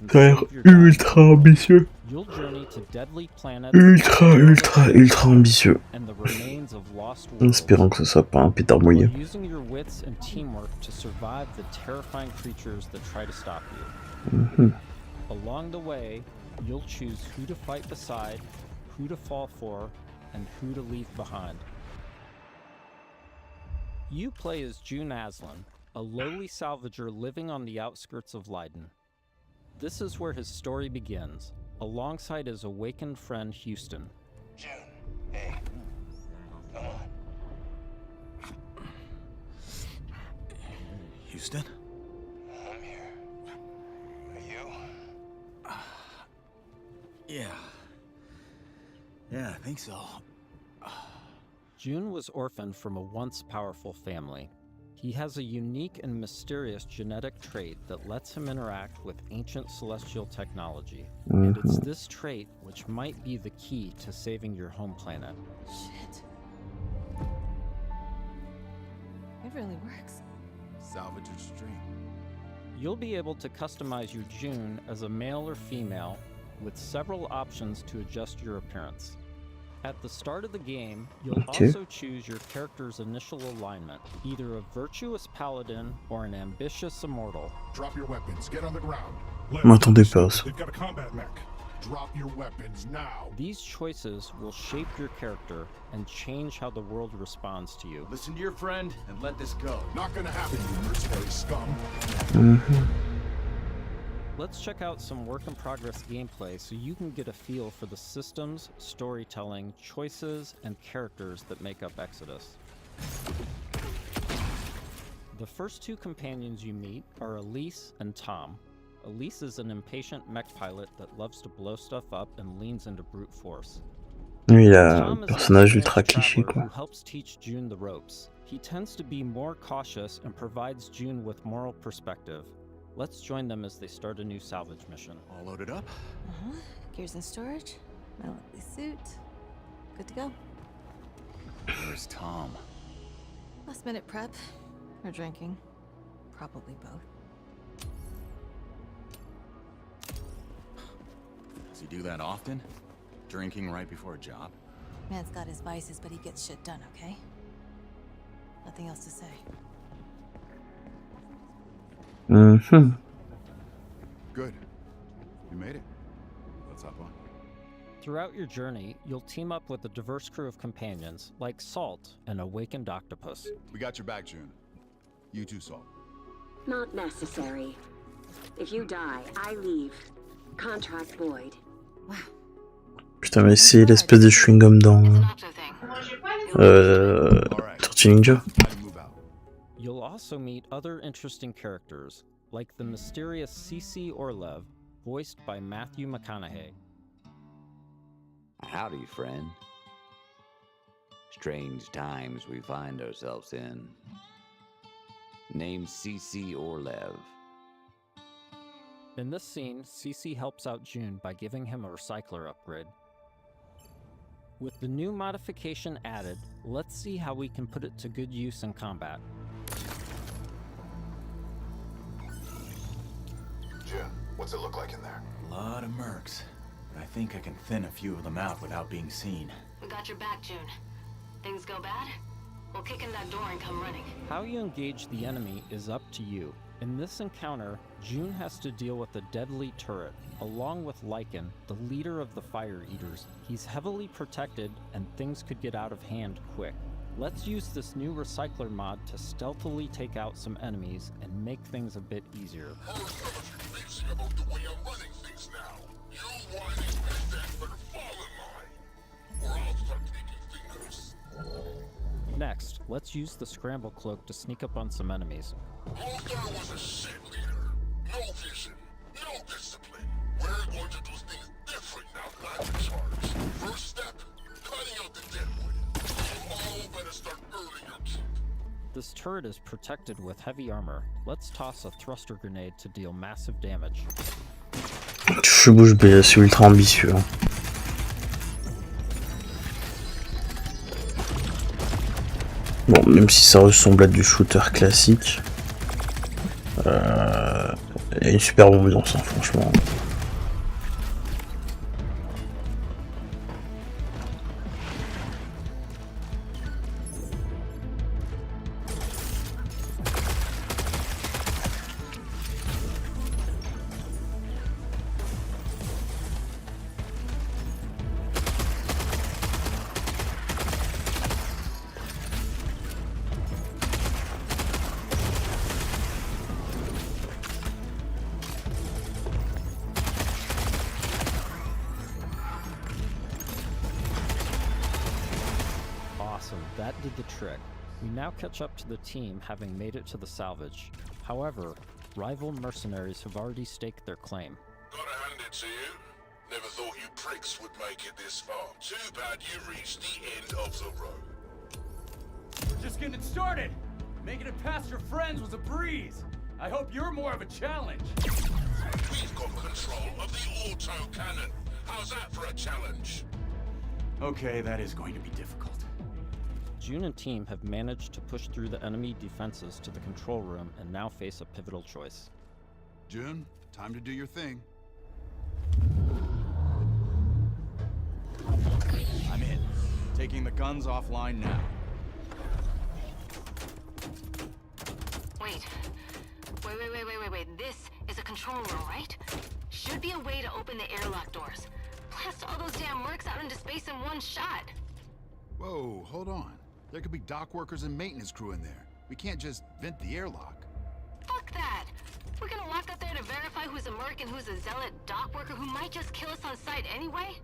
Ça a l'air ultra ambitieux. You'll journey to deadly planets Ultra ambitieux. and the remains of lost En worlds. espérant que ce soit pas un pétard mouillé. While using your wits and teamwork to survive the terrifying creatures that try to stop you. Along the way, you'll choose who to fight beside, who to fall for, and who to leave behind. You play as June Aslan, a lowly salvager living on the outskirts of Leiden. This is where his story begins, alongside his awakened friend Houston. June, hey, come on. Houston? I'm here. Are you? Yeah, I think so. June was orphaned from a once powerful family. He has a unique and mysterious genetic trait that lets him interact with ancient celestial technology. And it's this trait which might be the key to saving your home planet. Shit. It really works. Salvager's dream. You'll be able to customize your June as a male or female, with several options to adjust your appearance. At the start of the game, you'll also choose your character's initial alignment, either a virtuous paladin or an ambitious immortal. Drop your weapons. Get on the ground. M'attendais pas à ça. They've got a combat mech. Drop your weapons now. These choices will shape your character and change how the world responds to you. Listen to your friend and let this go. Not gonna happen, you mercenary scum. Let's check out some work-in-progress gameplay so you can get a feel for the systems, storytelling, choices, and characters that make up Exodus. The first two companions you meet are Elise and Tom. Elise is an impatient mech pilot that loves to blow stuff up and leans into brute force. Oui, il a un Tom is personnage an ultra experienced cliché, traveler quoi. who helps teach June the ropes. He tends to be more cautious and provides June with moral perspective. Let's join them as they start a new salvage mission. All loaded up? Gears in storage. My lovely suit. Good to go. Where's Tom? Last minute prep. Or drinking. Probably both. Does he do that often? Drinking right before a job? Man's got his vices, but he gets shit done, okay? Nothing else to say. Good. You made it. Let's hop on. Throughout your journey, you'll team up with a diverse crew of companions, like Salt, an awakened octopus. We got your back, June. You too, Salt. Not necessary. If you die, I leave. Contract void. Putain, mais c'est l'espèce de chewing-gum dans Tortue Ninja. You'll also meet other interesting characters, like the mysterious CC Orlev, voiced by Matthew McConaughey. Howdy, friend. Strange times we find ourselves in. Named CC Orlev. In this scene, CC helps out June by giving him a recycler upgrade. With the new modification added, let's see how we can put it to good use in combat. Jim, what's it look like in there? A lot of mercs. But I think I can thin a few of them out without being seen. We got your back, June. Things go bad, we'll kick in that door and come running. How you engage the enemy is up to you. In this encounter, June has to deal with a deadly turret, along with Lycan, the leader of the Fire Eaters. He's heavily protected, and things could get out of hand quick. Let's use this new recycler mod to stealthily take out some enemies and make things a bit easier. Next, let's use the scramble cloak to sneak up on some enemies. Lothar was a shit leader. No vision, no discipline. We're going to do things different now that I'm in charge. First step, cutting out the deadwood. You all better start earning your keep. This turret is protected with heavy armor. Let's toss a thruster grenade to deal massive damage. Je bouge bien, c'est ultra ambitieux. Hein. Bon, même si ça ressemble à du shooter classique, il y a une super ambiance, hein, franchement. That did the trick. We now catch up to the team having made it to the salvage. However, rival mercenaries have already staked their claim. Gotta hand it to you. Never thought you pricks would make it this far. Too bad you reached the end of the road. We're just getting started. Making it past your friends was a breeze. I hope you're more of a challenge. We've got control of the auto-cannon. How's that for a challenge? Okay, that is going to be difficult. June and team have managed to push through the enemy defenses to the control room and now face a pivotal choice. June, time to do your thing. I'm in. Taking the guns offline now. Wait. This is a control room, right? Should be a way to open the airlock doors. Blast all those damn mercs out into space in one shot. Whoa, hold on. There could be dock workers and maintenance crew in there. We can't just vent the airlock. Fuck that. We're gonna walk up there to verify who's a merc and who's a zealot dock worker who might just kill us on sight anyway?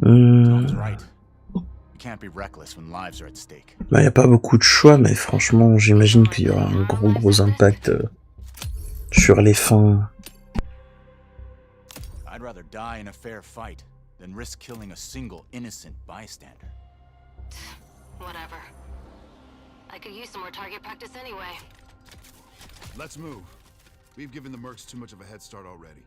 Tom's right. We can't be reckless when lives are at stake. Bah, y a pas beaucoup de choix, mais franchement, j'imagine qu'il y aura un gros impact sur les fins. I'd rather die in a fair fight than risk killing a single innocent bystander. Whatever. I could use some more target practice anyway. Let's move. We've given the mercs too much of a head start already.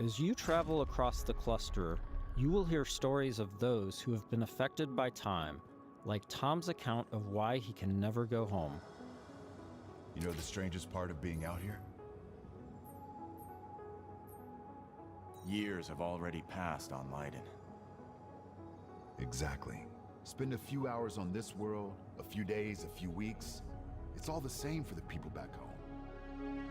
As you travel across the cluster, you will hear stories of those who have been affected by time, like Tom's account of why he can never go home. You know the strangest part of being out here? Years have already passed on Leiden. Exactly. Spend a few hours on this world, a few days, a few weeks. It's all the same for the people back home.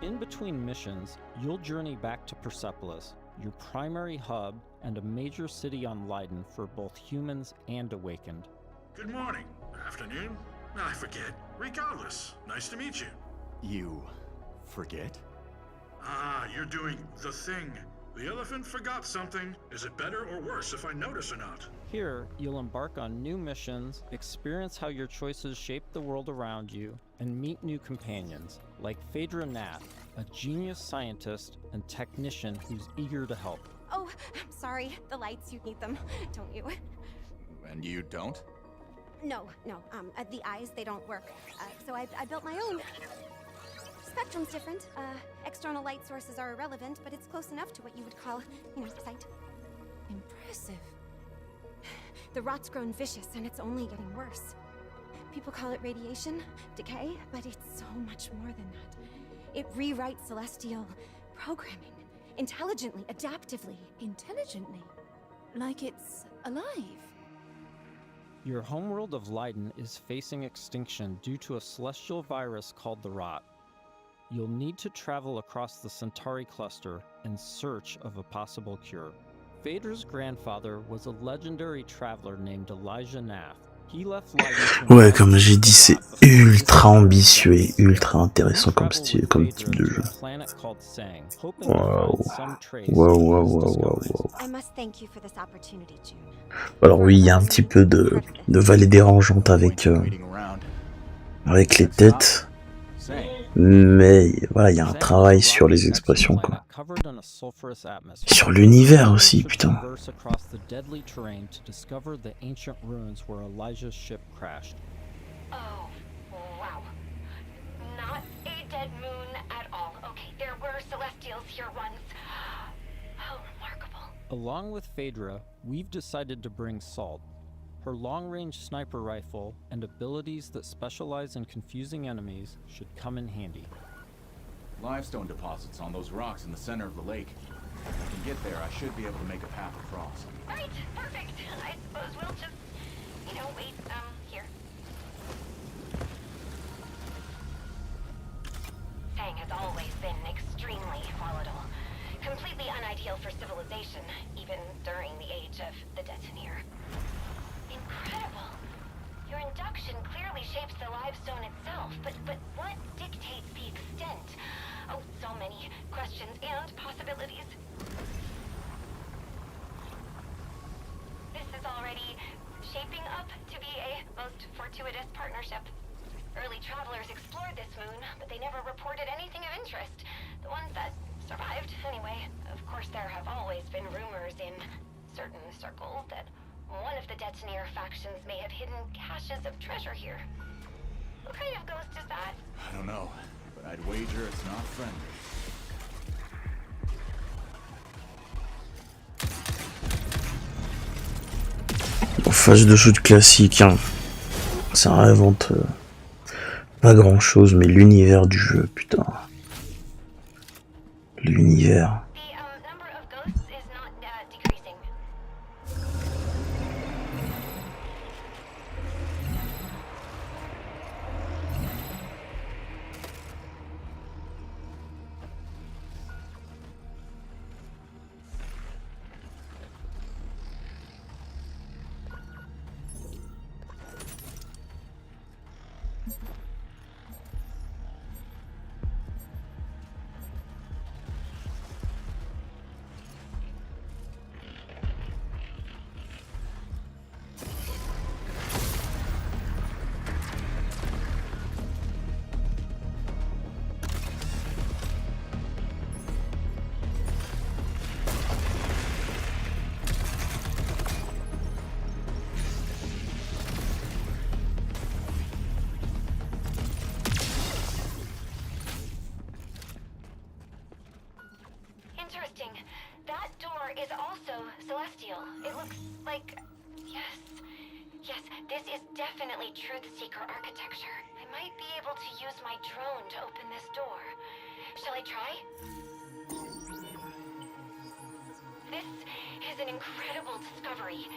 In between missions, you'll journey back to Persepolis, your primary hub and a major city on Leiden for both humans and Awakened. Good morning. Afternoon. I forget. Regardless, nice to meet you. You forget? Ah, you're doing the thing. The elephant forgot something. Is it better or worse if I notice or not? Here, you'll embark on new missions, experience how your choices shape the world around you, and meet new companions, like Phaedra Nath, a genius scientist and technician who's eager to help. Oh, I'm sorry. The lights, you need them, don't you? And you don't? No. The eyes, they don't work. So I built my own. Spectrum's different. External light sources are irrelevant, but it's close enough to what you would call, sight. Impressive. The rot's grown vicious, and it's only getting worse. People call it radiation, decay, but it's so much more than that. It rewrites celestial programming. Intelligently, adaptively. Intelligently? Like it's alive? Your homeworld of Leiden is facing extinction due to a celestial virus called the Rot. You'll need to travel across the Centauri cluster in search of a possible cure. Phaedra's grandfather was a legendary traveler named Elijah Nath. He left Leiden to Ouais, comme j'ai dit, c'est ultra ambitieux et ultra intéressant comme type de jeu. Waouh. Waouh. Alors oui, il y a un petit peu de vallée dérangeante avec les têtes. Mais voilà, il y a un travail sur les expressions, quoi. Sur l'univers aussi, putain. Oh, wow. Not a dead moon at all. Okay, there were celestials here once. How remarkable. Along with Phaedra, we've decided to bring Salt. Her long-range sniper rifle and abilities that specialize in confusing enemies should come in handy. Limestone deposits on those rocks in the center of the lake. If I can get there, I should be able to make a path across. Right, perfect. I suppose we'll just, wait, here. Fang has always been extremely volatile. Completely unideal for civilization, even during the age of the Detonator. Incredible. Your induction clearly shapes the limestone itself, but what dictates the extent? Oh, so many questions and possibilities. This is already shaping up to be a most fortuitous partnership. Early travelers explored this moon, but they never reported anything of interest. The ones that survived, anyway. Of course, there have always been rumors in certain circles that one of the Detonator factions may have hidden caches of treasure here. What kind of ghost is that? I don't know, but I'd wager it's not friendly. Phase de shoot classique, hein. Ça réinvente pas grand chose, mais l'univers du jeu, putain. L'univers. Interesting. That door is also celestial. It looks like... Yes, this is definitely Truth Seeker architecture. I might be able to use my drone to open this door. Shall I try? This is an incredible discovery,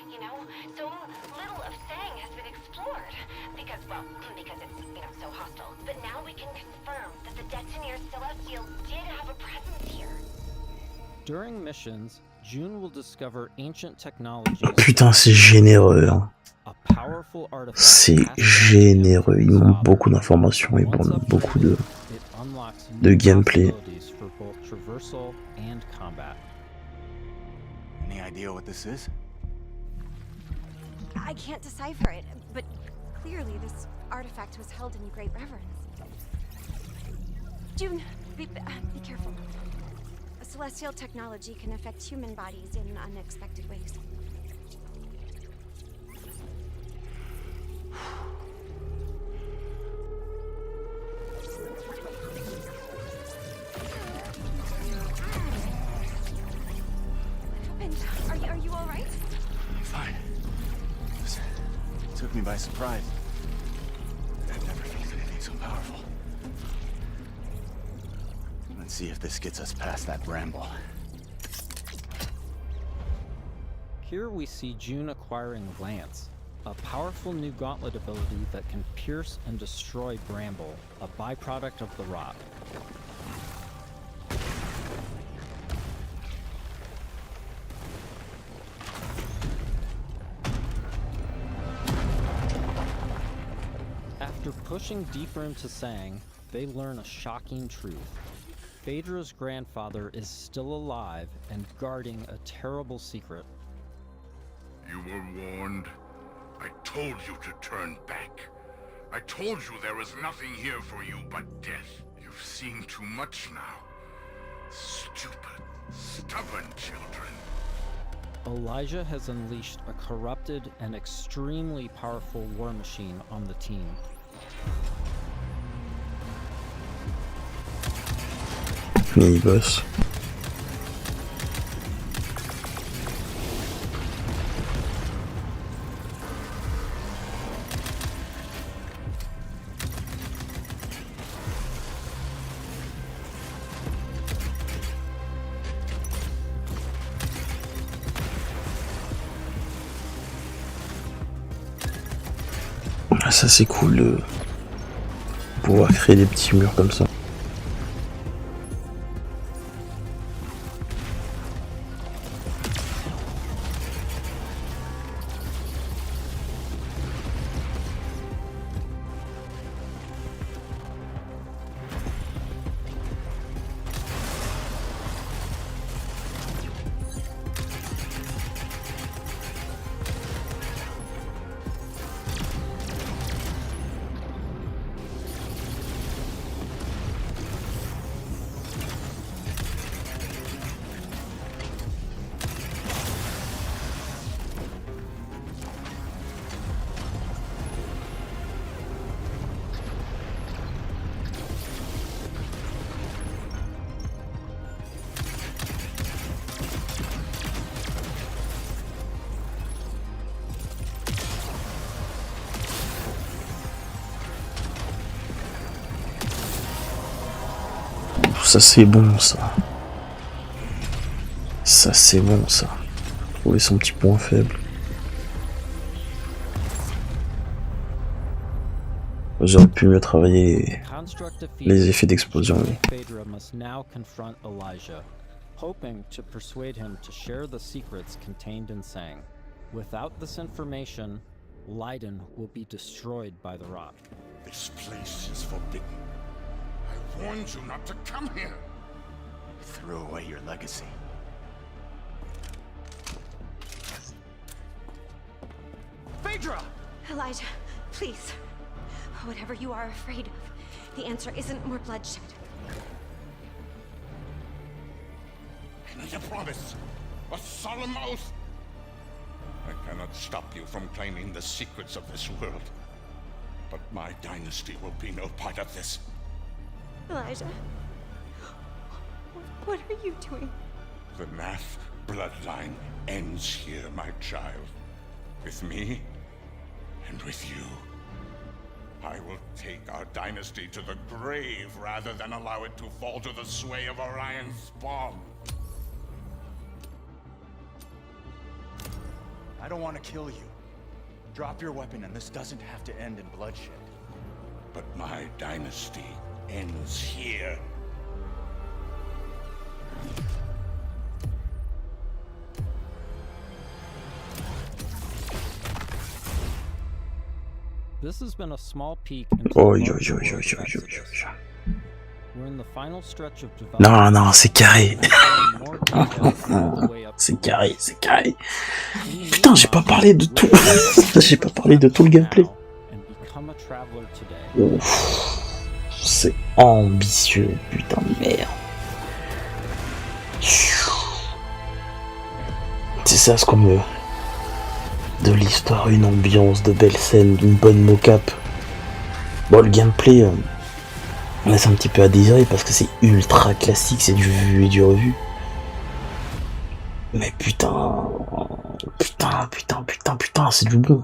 So little of Sang has been explored. Because it's, so hostile. But now we can confirm that the Detonator Celestial did have a presence here. During missions, June will discover ancient technologies. Putain, c'est généreux, hein. powerful artifact C'est passed down généreux, ils from m'ont his beaucoup father. d'informations, ils Once m'ont beaucoup upgraded, it unlocks de new gameplay. possibilities for both traversal and combat. Any idea what this is? I can't decipher it, but clearly this artifact was held in great reverence. June, be careful. A celestial technology can affect human bodies in unexpected ways. What happened? Are you all right? I'm fine. It took me by surprise. I've never felt anything so powerful. Let's see if this gets us past that bramble. Here we see June acquiring Lance, a powerful new gauntlet ability that can pierce and destroy bramble, a byproduct of the rot. After pushing deeper into Sang, they learn a shocking truth. Phaedra's grandfather is still alive and guarding a terrible secret. You were warned. I told you to turn back. I told you there was nothing here for you but death. You've seen too much now. Stupid, stubborn children. Elijah has unleashed a corrupted and extremely powerful war machine on the team. Mini boss. Ah, ça c'est cool de pouvoir créer des petits murs comme ça. Ça c'est bon ça. Ça c'est bon ça. Trouver son petit point faible. J'aurais pu mieux travailler les effets d'explosion. Phaedra must now confront Elijah, hoping to persuade him to share the secrets contained in Sang. Without this information, Leiden will be destroyed by the rot. This place is forbidden. I warned you not to come here. Throw away your legacy. Phaedra! Elijah, please. Whatever you are afraid of, the answer isn't more bloodshed. I need a promise. A solemn oath. I cannot stop you from claiming the secrets of this world. But my dynasty will be no part of this. Elijah, what are you doing? The Nath bloodline ends here, my child. With me and with you. I will take our dynasty to the grave rather than allow it to fall to the sway of Orion's spawn. I don't want to kill you. Drop your weapon and this doesn't have to end in bloodshed. But my dynasty ends here. This has been a small peek into Oi, the oi, larger oi, world oi, of oi, oi, Exodus. oi. We're in the final stretch of Non, development. non, c'est carré. More details all the way up. C'est carré, c'est carré. Putain, j'ai pas parlé de tout. J'ai pas parlé de tout le gameplay. And become a traveler today. Ouf. C'est ambitieux, putain de merde. C'est ça ce qu'on veut. De l'histoire, une ambiance, de belles scènes, d'une bonne mocap. Bon, le gameplay laisse un petit peu à désirer parce que c'est ultra classique, c'est du vu et du revu. Mais putain, c'est du bon.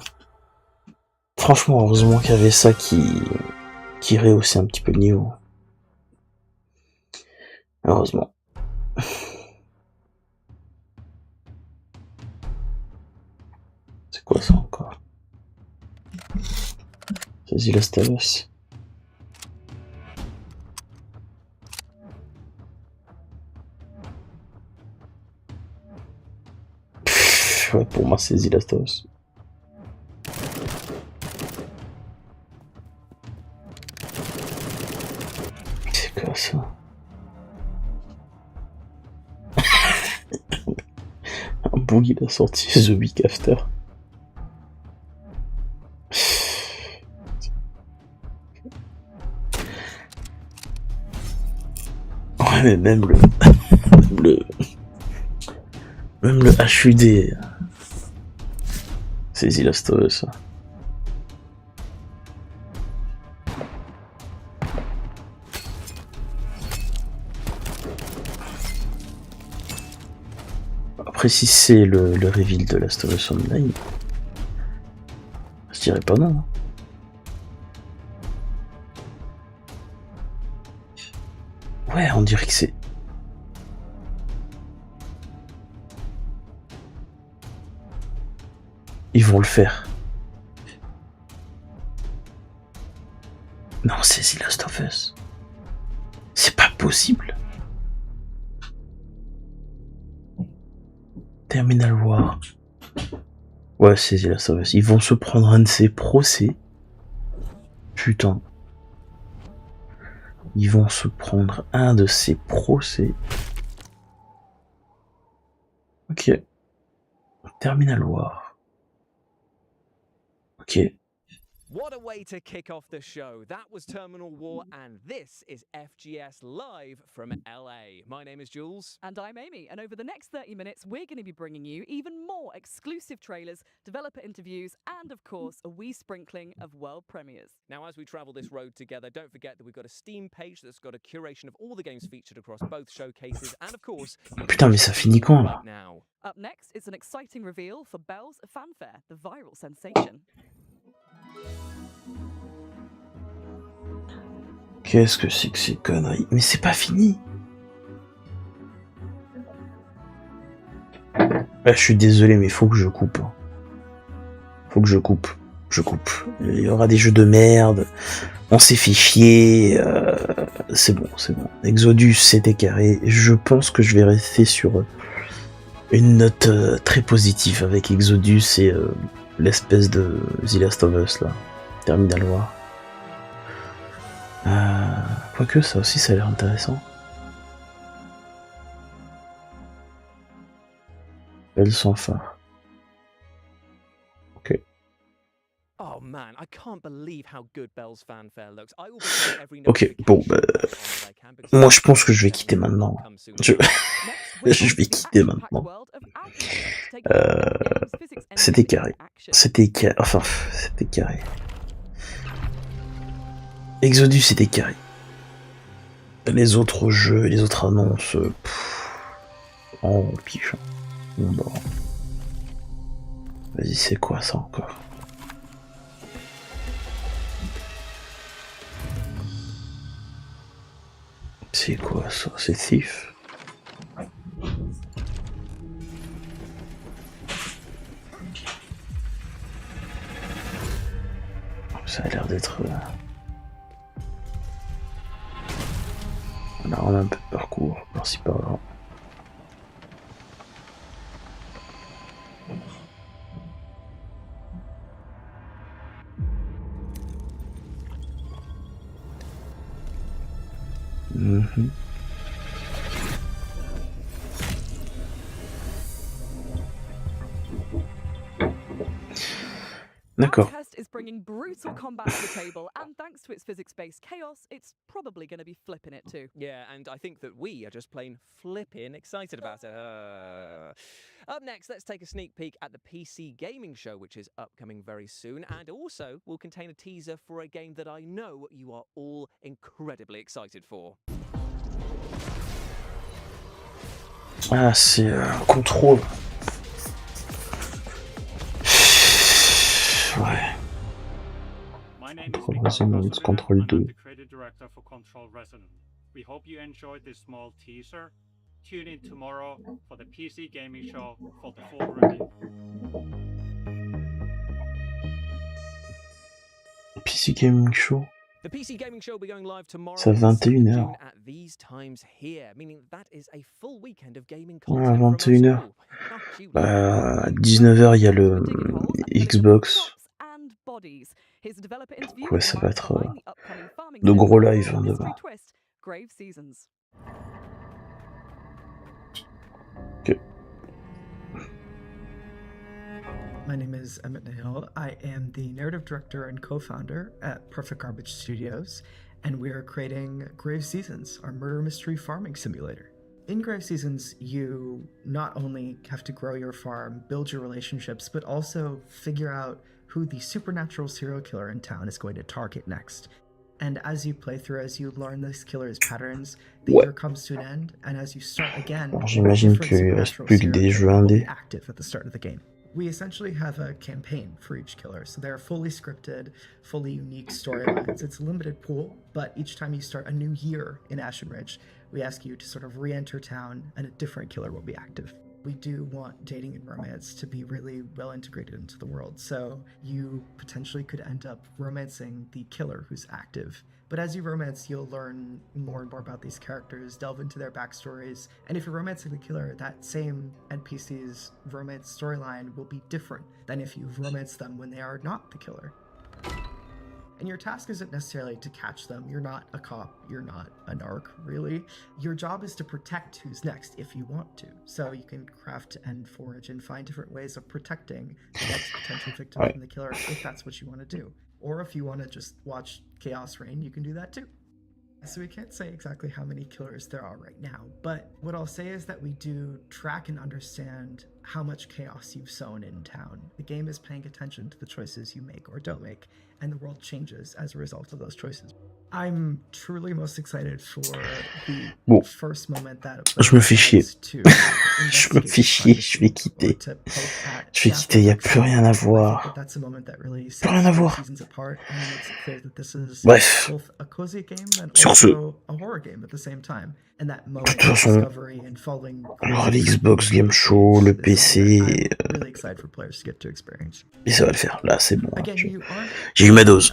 Franchement, heureusement qu'il y avait ça qui rehaussait un petit peu le niveau. Heureusement. C'est quoi ça encore? Vas-y, la Stavos. Ouais, pour moi, c'est The Last of Us. C'est quoi ça? Un bug, il a sorti The Week After. Ouais, mais même le HUD. C'est The Last of Us. Après, si c'est le reveal de Last of Us Online, je dirais pas non. Ouais, on dirait que c'est... Ils vont le faire. Non, c'est The Last of Us. C'est pas possible. Terminal War. Ouais, c'est The Last of Us. Ils vont se prendre un de ces procès. Putain. Ils vont se prendre un de ces procès. Ok. Terminal War. Ok. What a way to kick off the show. That was Terminal War, and this is FGS Live from LA. My name is Jules. And I'm Amy, and over the next 30 minutes, we're going to be bringing you even more exclusive trailers, developer interviews, and of course, a wee sprinkling of world premieres. Now, as we travel this road together, don't forget that we've got a Steam page that's got a curation of all the games featured across both showcases, and of course... Putain, mais ça finit quand, là? Now. Up next, it's an exciting reveal for Bell's Fanfare, the viral sensation. Qu'est-ce que c'est que ces conneries? Mais c'est pas fini. Là, je suis désolé, mais faut que je coupe. Faut que je coupe. Je coupe. Il y aura des jeux de merde. On s'est fait chier. C'est bon, c'est bon. Exodus, c'était carré. Je pense que je vais rester sur une note très positive avec Exodus et l'espèce de The Last of Us, là. Terminal War. Quoique, ça aussi, ça a l'air intéressant. Belle sans phare. Ok. Oh man, I can't believe how good Bell's Fanfare looks. I will be every Ok, bon, bah... Moi, je pense que je vais quitter maintenant. Je vais quitter maintenant. C'était carré. C'était carré. Exodus, c'était carré. Les autres jeux, les autres annonces... en piche. Bon. Vas-y, c'est quoi ça encore? C'est quoi ça? C'est Thief? Ça a l'air d'être... On a vraiment un peu de parcours, par-ci par-là. D'accord. Test is bringing brutal combat to the table, and thanks to its physics-based chaos, it's probably going to be flipping it too. Yeah, and I think that we are just plain flipping excited about it. Up next, let's take a sneak peek at the PC gaming show, which is upcoming very soon, and also will contain a teaser for a game that I know you are all incredibly excited for. Ah, c'est contrôle. Ouais. Contrôle Resonance, Contrôle 2. The creative director for Control Resonance. We hope you enjoyed this small teaser. Tune in tomorrow for the PC gaming show for the full review. PC Gaming Show. The PC Gaming Show will be going live tomorrow. C'est à 21h. At these times here, meaning that is a full weekend of gaming Ouais, content. à 21h. Bah, à 19h, il y a le Xbox. Ouais, ça va être de gros live demain. Ok. My name is Emmett Nahil. I am the narrative director and co-founder at Perfect Garbage Studios, and we are creating Grave Seasons, our murder mystery farming simulator. In Grave Seasons, you not only have to grow your farm, build your relationships, but also figure out who the supernatural serial killer in town is going to target next. And as you play through, as you learn this killer's patterns, the year comes to an end, and as you start again, J'imagine qu'il reste plus que des jeux indés. Active at the start of the game. We essentially have a campaign for each killer, so they're fully scripted, fully unique storylines. It's a limited pool, but each time you start a new year in Ashen Ridge, we ask you to sort of re-enter town, and a different killer will be active. We do want dating and romance to be really well integrated into the world, so you potentially could end up romancing the killer who's active. But as you romance, you'll learn more and more about these characters, delve into their backstories, and if you're romancing the killer, that same NPC's romance storyline will be different than if you've romanced them when they are not the killer. And your task isn't necessarily to catch them. You're not a cop. You're not a narc, really. Your job is to protect who's next if you want to. So you can craft and forage and find different ways of protecting the next potential victim from the killer if that's what you want to do. Or if you want to just watch chaos reign, you can do that too. So we can't say exactly how many killers there are right now, but what I'll say is that we do track and understand how much chaos you've sown in town. The game is paying attention to the choices you make or don't make, and the world changes as a result of those choices. I'm truly most excited for the first moment that je me fais chier. Je me fais chier, je vais quitter. Je vais quitter, il n'y a plus rien à voir. Plus rien à voir. Bref. Sur ce. De toute façon, il y aura l'Xbox Game Show, le PC, et ça va le faire. Là, c'est bon. J'ai eu ma dose.